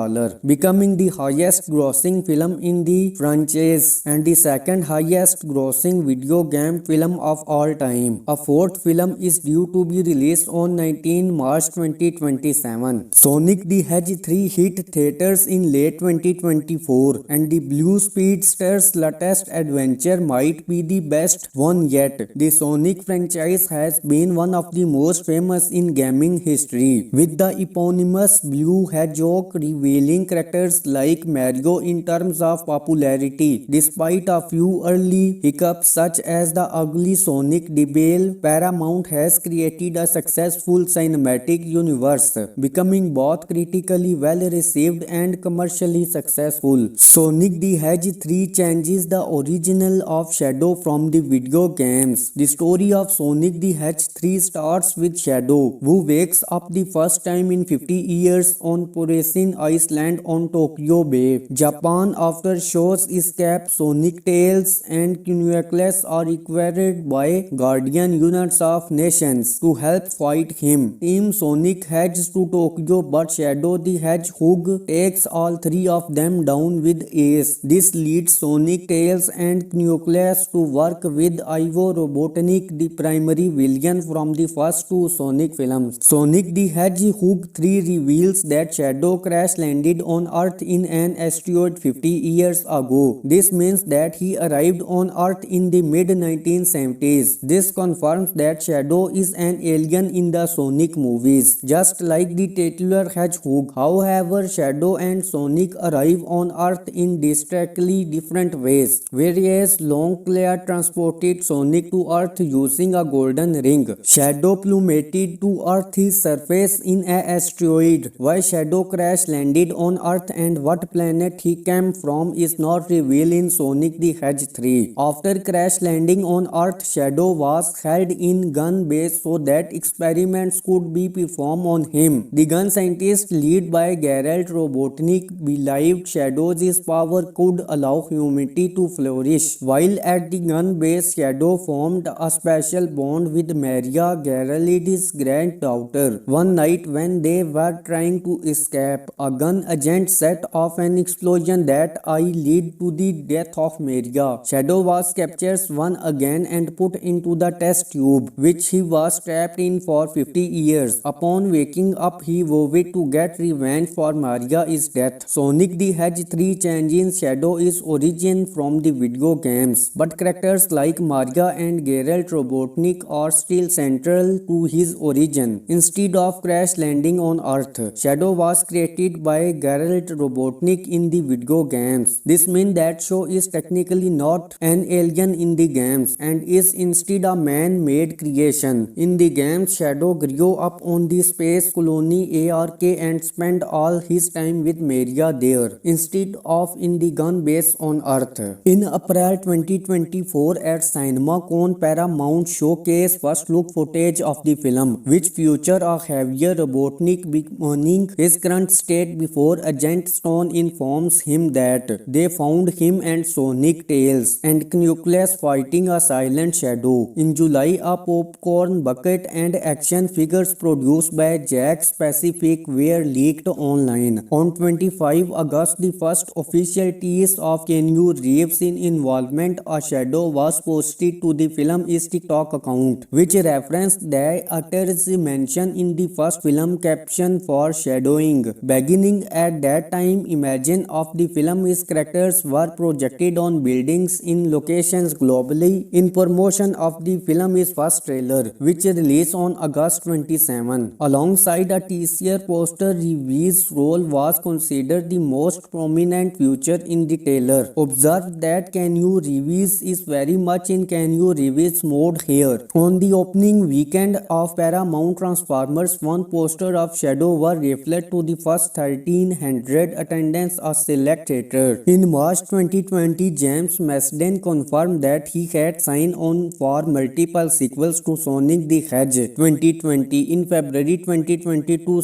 A: becoming the highest grossing film in the franchise and the second highest grossing video game film of all time. A fourth film is due to be released on 19 March 2027. Sonic the Hedgehog 3 hit theaters in late 2024 and the Blue Speedster's latest adventure might be the best one yet. The Sonic franchise has been one of the most famous in gaming history, with the eponymous Blue Hedgehog revealing characters like Mario in terms of popularity. Despite a few early hiccups such as the ugly Sonic debut, Paramount has created a successful cinematic universe, becoming both critically well received and commercially successful. Sonic the Hedgehog 3 changes the original of Shadow from the video games. The story of Sonic the Hedgehog 3 starts with Shadow, who wakes up the first time in 50 years on Poresin Island on Tokyo Bay, Japan. After Shaw's escape, Sonic, Tails, and Knuckles are required by Guardian units of nations to help fight him. Team Sonic heads to Tokyo, but Shadow the Hedgehog takes all three of them down with ease. This leads Sonic, Tails, and Knuckles to work with Ivo Robotnik, the primary villain from the first two Sonic films. Sonic the Hedgehog 3 reveals that Shadow crash landed on Earth in an asteroid 50 years ago. This means that he arrived on Earth in the mid-1970s. This confirms that Shadow is an alien in the Sonic movies, just like the titular Hedgehog. However, Shadow and Sonic arrive on Earth in distinctly different ways. Whereas Longclaw transported Sonic to Earth using a golden ring, Shadow plummeted to Earth's surface in an asteroid. Why Shadow crash landed on Earth and what planet he came from is not revealed in Sonic the Hedgehog 3. After crash landing on Earth, Shadow was held in gun base so that experiments could be performed on him. The gun scientists led by Gerald Robotnik believed Shadow's power could allow humanity to flourish. While at the gun base, Shadow formed a special bond with Maria, Gerald's granddaughter. One night when they were trying to escape, a gun agent set off an explosion that led to the death of Maria. Shadow was captured once again and put into the test tube, which he was trapped in for 50 years. Upon waking up, he vowed to get revenge for Maria's death. Sonic the Hedgehog 3 changes Shadow's origin from the video games, but characters like Maria and Geralt Robotnik are still central to his origin. Instead of crash landing on Earth, Shadow was created by Geralt Robotnik in the video games. This means that Shadow is technically not an alien in the games and is instead a man-made creation. In the games, Shadow grew up on the space colony ARK and spent all his time with Maria there, instead of in the gun base on Earth. In April 2024 at CinemaCon, Paramount showcased first look footage of the film, which featured a heavier Robotnik bemoaning his current state before Agent Stone informs him that they found him and Sonic, Tails, and Knuckles fighting a silent Shadow. In July, a popcorn bucket and action figures produced by Jack Pacific were leaked online. On 25 August, the first official tease of Keanu Reeves' involvement as Shadow was posted to the film's TikTok account, which referenced the actor's mention in the first film caption for shadowing, beginning thing at that time imagined of the film is characters were projected on buildings in locations globally. In promotion of the film is first trailer, which released on August 27. Alongside a teaser poster, Reeves' role was considered the most prominent feature in the trailer. Observe that Keanu Reeves is very much in Keanu Reeves mode here. On the opening weekend of Paramount Transformers, one poster of Shadow was reflected to the first 1300 attendance of select theater. In March 2020, James Marsden confirmed that he had signed on for multiple sequels to Sonic the Hedgehog 2020. In February 2022,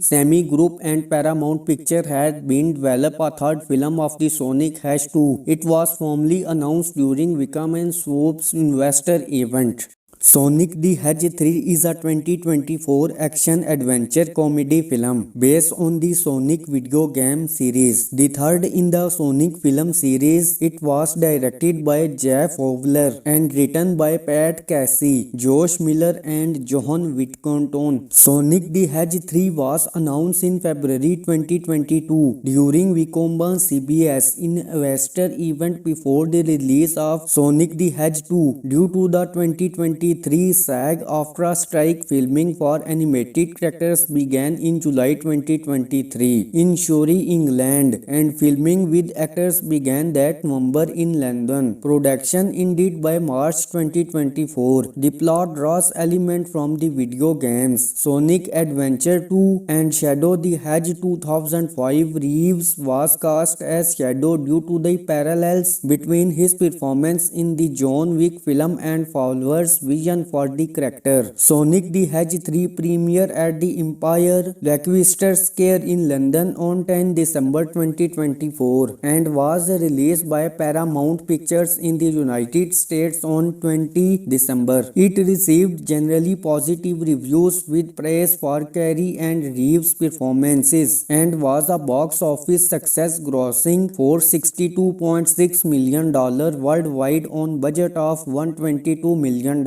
A: Semi Group and Paramount Pictures had been developed a third film of the Sonic Hedgehog 2. It was formally announced during Wickham & Swoop's investor event. Sonic the Hedgehog 3 is a 2024 action-adventure comedy film based on the Sonic video game series. The third in the Sonic film series, it was directed by Jeff Fowler and written by Pat Casey, Josh Miller and John Whittington. Sonic the Hedgehog 3 was announced in February 2022 during Wickham CBS investor event before the release of Sonic the Hedgehog 2 due to the 2023 SAG-AFTRA strike. Filming for animated characters began in July 2023 in Surrey, England, and filming with actors began that November in London. Production ended by March 2024. The plot draws elements from the video games Sonic Adventure 2 and Shadow the Hedgehog 2005. Reeves was cast as Shadow due to the parallels between his performance in the John Wick film and Fowler's vision for the character. Sonic the Hedgehog 3 premiered at the Empire Leicester Square in London on 10 December 2024 and was released by Paramount Pictures in the United States on 20 December. It received generally positive reviews with praise for Carrey and Reeves' performances and was a box office success, grossing $462.6 million worldwide on budget of $122 million.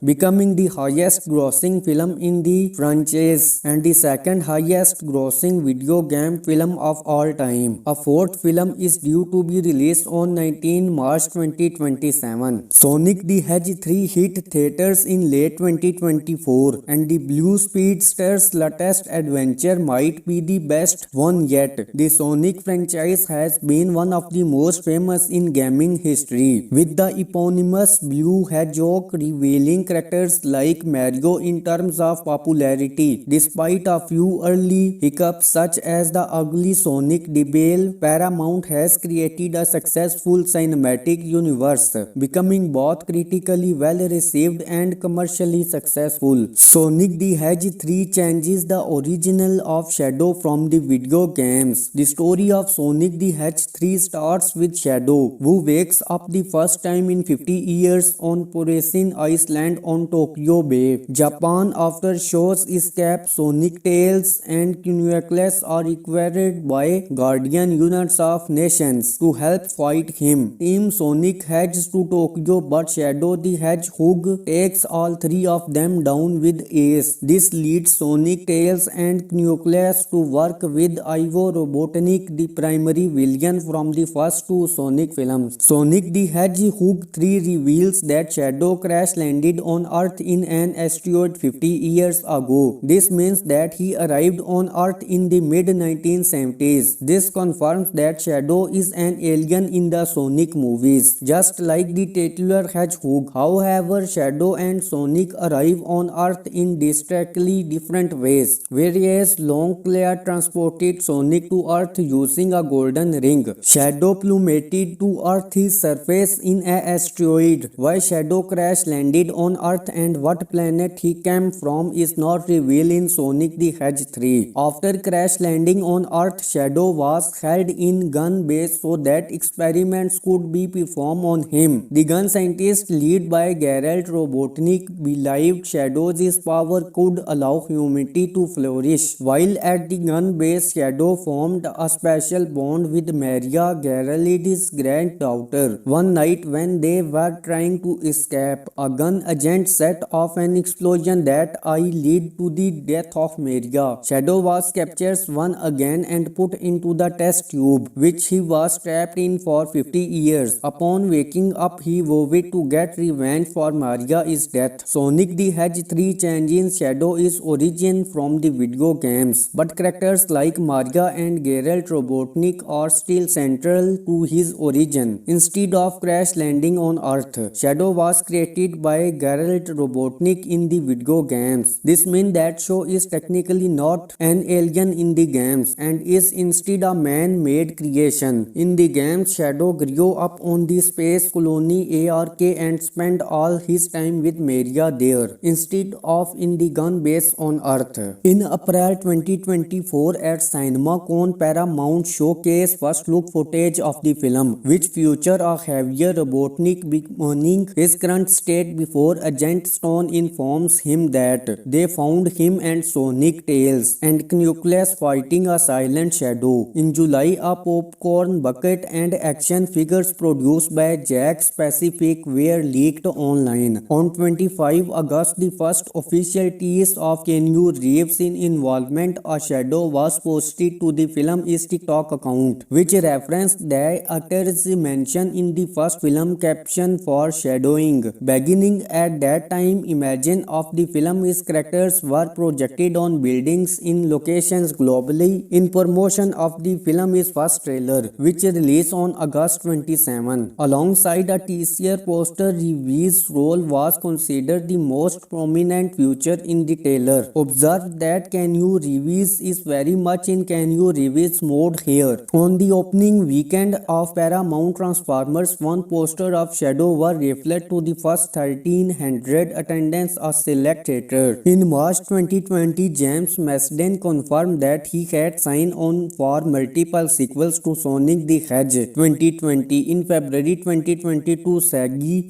A: Becoming the highest grossing film in the franchise and the second highest grossing video game film of all time. A fourth film is due to be released on 19 March 2027. Sonic the Hedgehog 3 hit theaters in late 2024 and the Blue Speedster's latest adventure might be the best one yet. The Sonic franchise has been one of the most famous in gaming history, with the eponymous Blue Hedgehog revealing characters like Mario in terms of popularity. Despite a few early hiccups such as the ugly Sonic debut, Paramount has created a successful cinematic universe, becoming both critically well received and commercially successful. Sonic the Hedgehog 3 changes the original of Shadow from the video games. The story of Sonic the Hedgehog 3 starts with Shadow, who wakes up the first time in 50 years on Poresin Island on Tokyo Bay, Japan. After Shaw's escape, Sonic, Tails and Knuckles are required by guardian units of nations to help fight him. Team Sonic heads to Tokyo, but Shadow the Hedgehog takes all three of them down with ease. This leads Sonic, Tails and Knuckles to work with Ivo Robotnik, the primary villain from the first two Sonic films. Sonic the Hedgehog 3 reveals that Shadow crash landed on Earth in an asteroid 50 years ago. This means that he arrived on Earth in the mid-1970s. This confirms that Shadow is an alien in the Sonic movies, just like the titular Hedgehog. However, Shadow and Sonic arrive on Earth in distinctly different ways. Whereas Longclaw transported Sonic to Earth using a golden ring, Shadow plummeted to Earth's surface in an asteroid. Why Shadow crash landed on Earth and what planet he came from is not revealed in Sonic the Hedgehog 3. After crash landing on Earth, Shadow was held in gun base so that experiments could be performed on him. The gun scientists led by Gerald Robotnik believed Shadow's power could allow humanity to flourish. While at the gun base, Shadow formed a special bond with Maria, Gerald's granddaughter. One night when they were trying to escape, a gun one agent set off an explosion that lead to the death of Maria. Shadow was captured once again and put into the test tube, which he was trapped in for 50 years. Upon waking up, he vowed to get revenge for Maria's death. Sonic the Hedgehog 3 changes Shadow is origin from the video games, but characters like Maria and Gerald Robotnik are still central to his origin. Instead of crash landing on Earth, Shadow was created by Gerald Robotnik in the video games. This means that Shadow is technically not an alien in the games and is instead a man-made creation. In the games, Shadow grew up on the space colony ARK and spent all his time with Maria there, instead of in the gun base on Earth. In April 2024 at CinemaCon, Paramount showcased first look footage of the film, which featured a heavier Robotnik bemoaning his current state before Agent Stone informs him that they found him and Sonic, Tails, and Knuckles fighting a silent Shadow. In July, a popcorn bucket and action figures produced by Jack Pacific were leaked online. On 25 August, the first official tease of Keanu Reeves' involvement as Shadow was posted to the film's TikTok account, which referenced the actor's mention in the first film caption for shadowing. Beginning at that time, images of the film's characters were projected on buildings in locations globally in promotion of the film's first trailer, which released on August 27. Alongside a teaser poster, Reeves' role was considered the most prominent feature in the trailer. Observe that Keanu Reeves is very much in Keanu Reeves mode here. On the opening weekend of Paramount Transformers, one poster of Shadow was reflected to the first 1,300 attendance at select theater. In March 2020, James Marsden confirmed that he had signed on for multiple sequels to Sonic the Hedgehog 2020. In February 2022,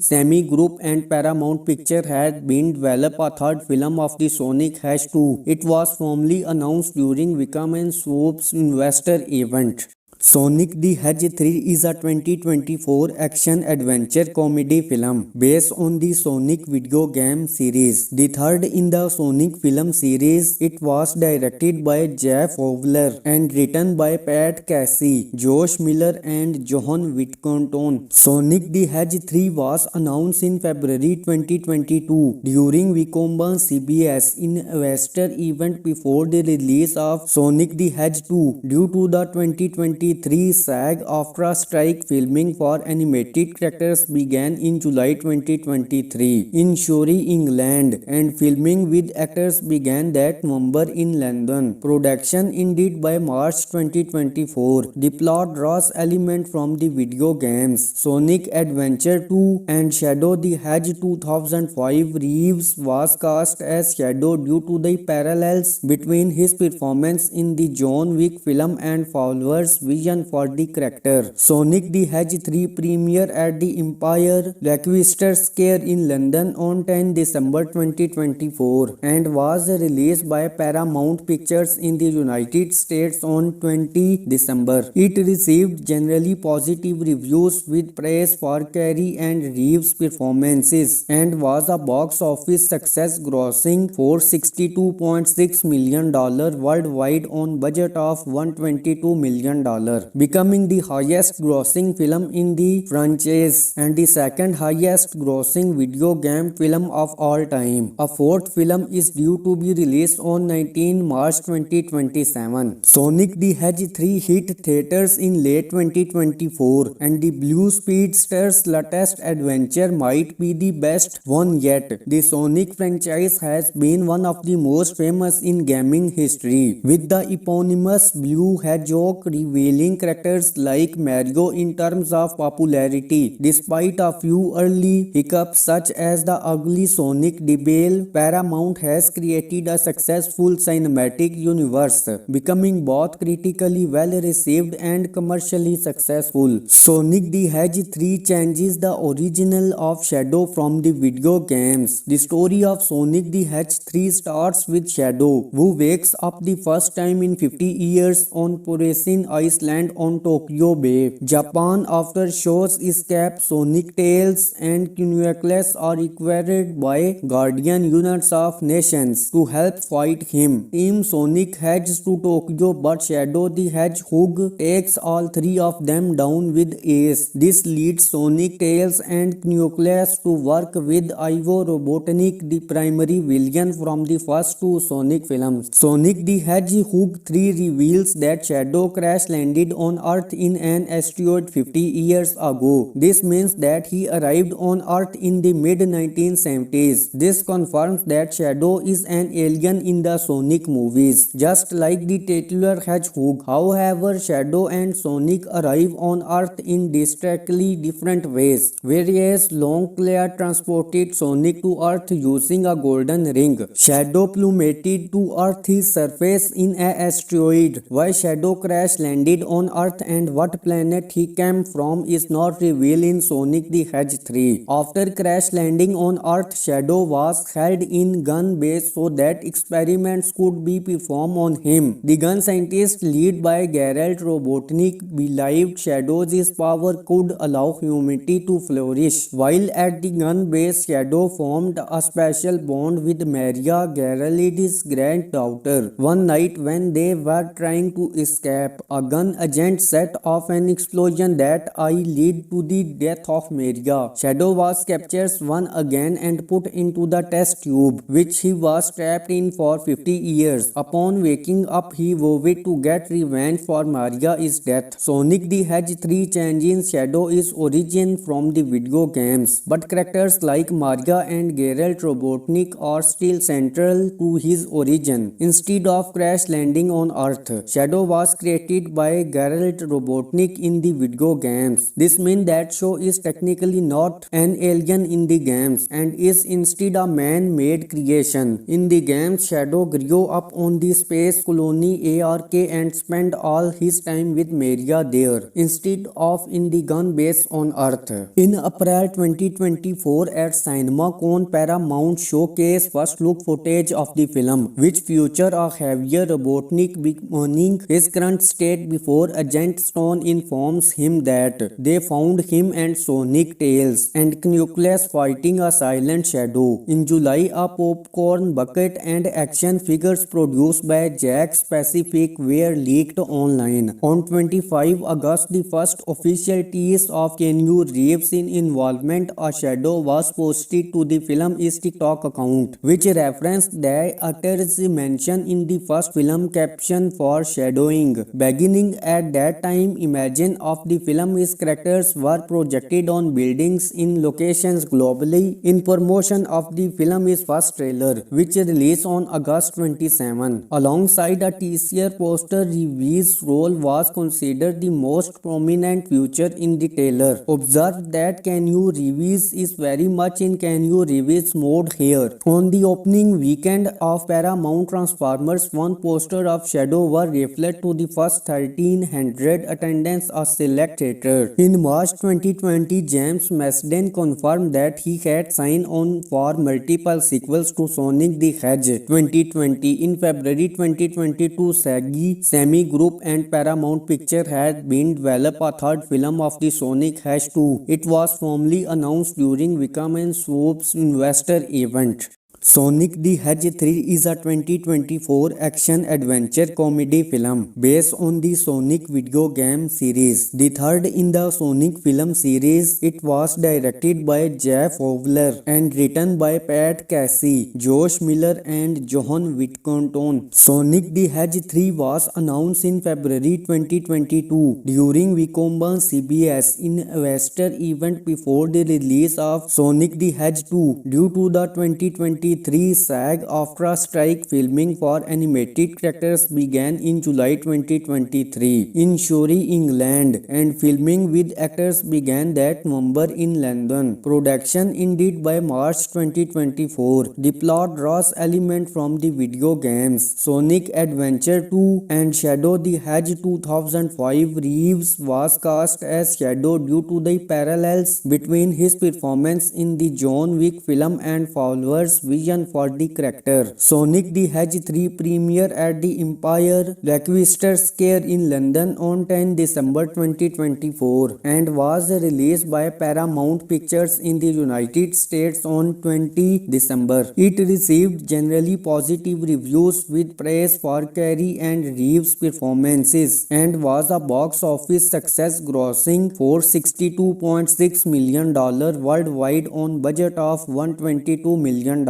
A: Semi Group and Paramount Pictures had been developed a third film of the Sonic Hedgehog 2. It was formally announced during Wickham & Swoop's investor event. Sonic the Hedgehog 3 is a 2024 action-adventure comedy film based on the Sonic video game series. The third in the Sonic film series, it was directed by Jeff Fowler and written by Pat Casey, Josh Miller and John Whittington. Sonic the Hedgehog 3 was announced in February 2022 during Wickham CBS investor event before the release of Sonic the Hedgehog 2 due to the 2023 SAG-AFTRA strike. Filming for animated characters began in July 2023 in Surrey, England, and filming with actors began that November in London. Production ended by March 2024. The plot draws elements from the video games Sonic Adventure 2 and Shadow the Hedgehog 2005. Reeves was cast as Shadow due to the parallels between his performance in the John Wick film and Fowler's vision for the character. Sonic the Hedgehog 3 premiered at the Empire Leicester Square in London on 10 December 2024 and was released by Paramount Pictures in the United States on 20 December. It received generally positive reviews with praise for Carrey and Reeves' performances and was a box office success, grossing $462.6 million worldwide on budget of $122 million, becoming the highest grossing film in the franchise and the second highest grossing video game film of all time. A fourth film is due to be released on 19 March 2027. Sonic the Hedgehog 3 hit theaters in late 2024 and the Blue Speedster's latest adventure might be the best one yet. The Sonic franchise has been one of the most famous in gaming history, with the eponymous Blue Hedgehog revealing characters like Mario in terms of popularity. Despite a few early hiccups such as the ugly Sonic debut, Paramount has created a successful cinematic universe, becoming both critically well received and commercially successful. Sonic the Hedgehog 3 changes the original of Shadow from the video games. The story of Sonic the Hedgehog 3 starts with Shadow, who wakes up the first time in 50 years on Poresin Ice Island on Tokyo Bay, Japan. After Shaw's escape, Sonic, Tails, and Knuckles are required by guardian units of nations to help fight him. Team Sonic heads to Tokyo, but Shadow the Hedgehog takes all three of them down with ace. This leads Sonic, Tails, and Knuckles to work with Ivo Robotnik, the primary villain from the first two Sonic films. Sonic the Hedgehog 3 reveals that Shadow crash landed on Earth in an asteroid 50 years ago. This means that he arrived on Earth in the mid-1970s. This confirms that Shadow is an alien in the Sonic movies, just like the titular Hedgehog. However, Shadow and Sonic arrive on Earth in distinctly different ways. Whereas Longclaw transported Sonic to Earth using a golden ring, Shadow plummeted to Earth's surface in an asteroid. Why Shadow crash landed on Earth and what planet he came from is not revealed in Sonic the Hedgehog 3. After crash landing on Earth, Shadow was held in gun base so that experiments could be performed on him. The gun scientists led by Gerald Robotnik believed Shadow's power could allow humanity to flourish. While at the gun base, Shadow formed a special bond with Maria, Gerald's granddaughter. One night when they were trying to escape, a gun agent set off an explosion that led to the death of Maria. Shadow was captured once again and put into the test tube, which he was trapped in for 50 years. Upon waking up, he vowed to get revenge for Maria's death. Sonic the Hedgehog 3 changes Shadow's origin from the video games, but characters like Maria and Gerald Robotnik are still central to his origin. Instead of crash landing on Earth, Shadow was created by Gerald Robotnik in the video games. This means that Shadow is technically not an alien in the games and is instead a man-made creation. In the games, Shadow grew up on the space colony ARK and spent all his time with Maria there, instead of in the gun base on Earth. In April 2024 at CinemaCon, Paramount showcased first look footage of the film, which featured a heavier Robotnik bemoaning his current state before Agent Stone informs him that they found him and Sonic, Tails, and Knuckles fighting a silent Shadow. In July, a popcorn bucket and action figures produced by Jakks Pacific were leaked online. On 25 August, the first official tease of Keanu Reeves' involvement as Shadow was posted to the film's TikTok account, which referenced the actor's mention in the first film caption for shadowing. Beginning at that time, images of the film's characters were projected on buildings in locations globally in promotion of the film's first trailer, which released on August 27. Alongside a teaser poster, Reeves' role was considered the most prominent feature in the trailer. Observe that Keanu Reeves is very much in Keanu Reeves mode here. On the opening weekend of Paramount Transformers, one poster of Shadow was reflected to the first 1,300 attendance at select theater. In March 2020, James Marsden confirmed that he had signed on for multiple sequels to Sonic the Hedgehog 2020. In February 2022, Semi Group and Paramount Pictures had been developed a third film of the Sonic Hedgehog 2. It was formally announced during Wickham & Swoop's investor event. Sonic the Hedgehog 3 is a 2024 action-adventure comedy film based on the Sonic video game series. The third in the Sonic film series, it was directed by Jeff Fowler and written by Pat Casey, Josh Miller, and John Whittington. Sonic the Hedgehog 3 was announced in February 2022 during Wickham CBS investor event before the release of Sonic the Hedgehog 2 due to the 2023 SAG-AFTRA strike. Filming for animated characters began in July 2023 in Surrey, England, and filming with actors began that November in London. Production ended by March 2024. The plot draws elements from the video games Sonic Adventure 2 and Shadow the Hedgehog 2005. Reeves was cast as Shadow due to the parallels between his performance in the John Wick film and Fowler's, which origin for the character. Sonic the Hedgehog 3 premiered at the Empire Leicester Square in London on 10 December 2024 and was released by Paramount Pictures in the United States on 20 December. It received generally positive reviews with praise for Carrey and Reeves' performances and was a box office success, grossing $462.6 million worldwide on budget of $122 million,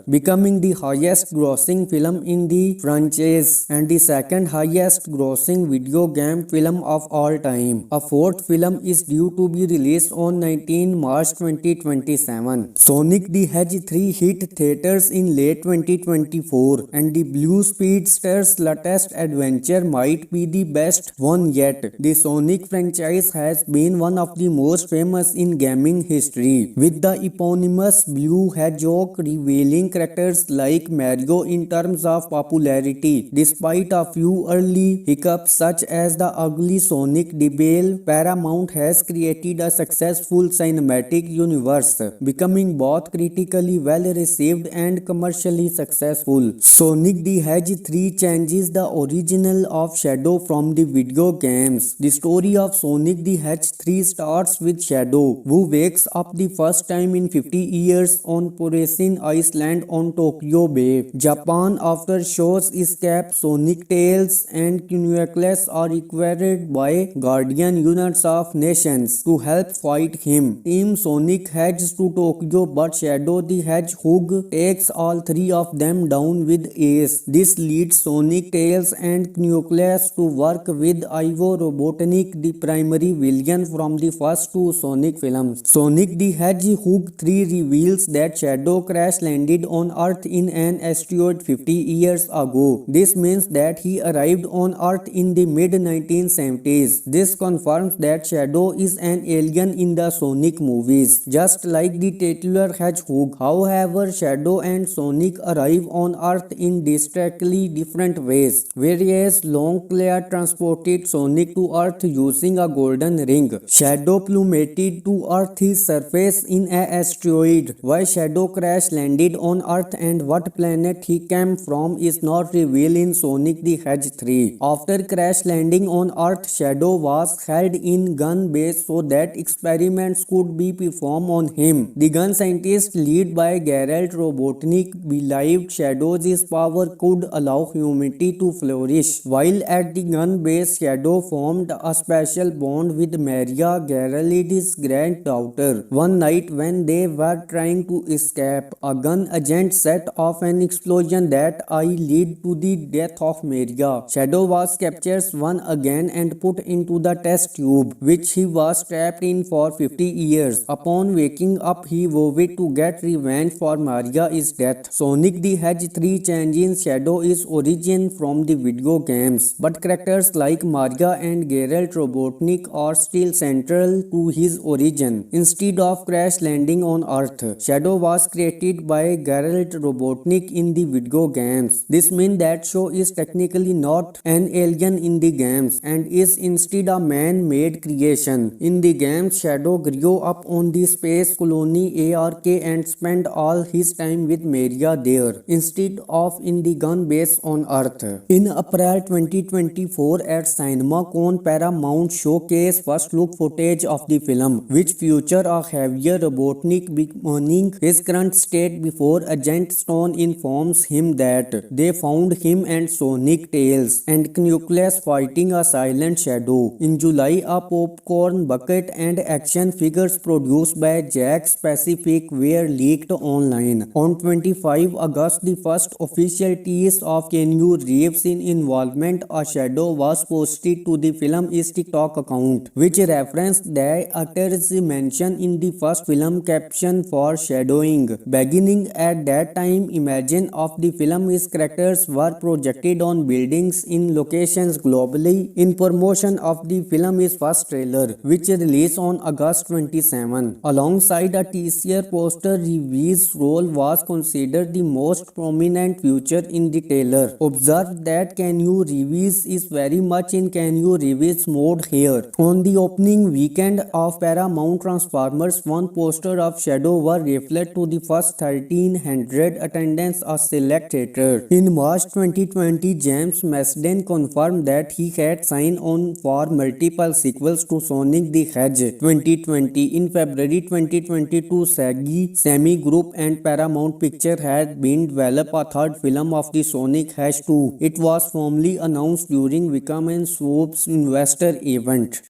A: becoming the highest grossing film in the franchise and the second highest grossing video game film of all time. A fourth film is due to be released on 19 March 2027. Sonic the Hedgehog 3 hit theaters in late 2024 and the Blue Speedster's latest adventure might be the best one yet. The Sonic franchise has been one of the most famous in gaming history, with the eponymous Blue Hedgehog revealing characters like Mario in terms of popularity. Despite a few early hiccups such as the ugly Sonic debut, Paramount has created a successful cinematic universe, becoming both critically well received and commercially successful. Sonic the Hedgehog 3 changes the original of Shadow from the video games. The story of Sonic the Hedgehog 3 starts with Shadow, who wakes up the first time in 50 years on Poresin Island on Tokyo Bay, Japan. After Shaw's escape, Sonic, Tails and Knuckles are required by Guardian units of nations to help fight him. Team Sonic heads to Tokyo, but Shadow the Hedgehog takes all three of them down with ease. This leads Sonic, Tails and Knuckles to work with Ivo Robotnik, the primary villain from the first two Sonic films. Sonic the Hedgehog 3 reveals that Shadow crash landed on Earth in an asteroid 50 years ago. This means that he arrived on Earth in the mid-1970s. This confirms that Shadow is an alien in the Sonic movies, just like the titular Hedgehog. However, Shadow and Sonic arrive on Earth in distinctly different ways. Whereas Longclaw transported Sonic to Earth using a golden ring, Shadow plummeted to Earth's surface in an asteroid. Why Shadow crash landed on Earth and what planet he came from is not revealed in Sonic the Hedgehog 3. After crash landing on Earth, Shadow was held in gun base so that experiments could be performed on him. The gun scientists led by Gerald Robotnik believed Shadow's power could allow humanity to flourish. While at the gun base, Shadow formed a special bond with Maria, Gerald's granddaughter. One night when they were trying to escape, a gun agent set off an explosion that led to the death of Maria. Shadow was captured once again and put into the test tube, which he was trapped in for 50 years. Upon waking up, he vowed to get revenge for Maria's death. Sonic the Hedgehog 3 changes Shadow's origin from the video games, but characters like Maria and Gerald Robotnik are still central to his origin. Instead of crash landing on Earth, Shadow was created by Gerald Robotnik in the video games. This means that Shadow is technically not an alien in the games and is instead a man-made creation. In the games, Shadow grew up on the space colony ARK and spent all his time with Maria there, instead of in the gun base on Earth. In April 2024 at CinemaCon, Paramount showcased first look footage of the film, which featured a heavier Robotnik bemoaning his current state before Agent Stone informs him that they found him and Sonic, Tails and Knuckles fighting a silent Shadow. In July, a popcorn bucket and action figures produced by Jakks Pacific were leaked online. On 25 August, the first official tease of Keanu Reeves' involvement as Shadow was posted to the film's TikTok account, which referenced the actor's mention in the first film caption for shadowing. Beginning at that time, images of the film's characters were projected on buildings in locations globally in promotion of the film's first trailer, which released on August 27. Alongside a teaser poster, Reeves' role was considered the most prominent feature in the trailer. Observe that Keanu Reeves is very much in Keanu Reeves mode here. On the opening weekend of Paramount Transformers, one poster of Shadow was reflected to the first 13 1,500 attendance at select theaters. In March 2020, James Marsden confirmed that he had signed on for multiple sequels to Sonic the Hedgehog 2020. In February 2022, Semi Group and Paramount Pictures had been developed a third film of the Sonic Hedgehog 2. It was formally announced during Wickham and Swoop's investor event.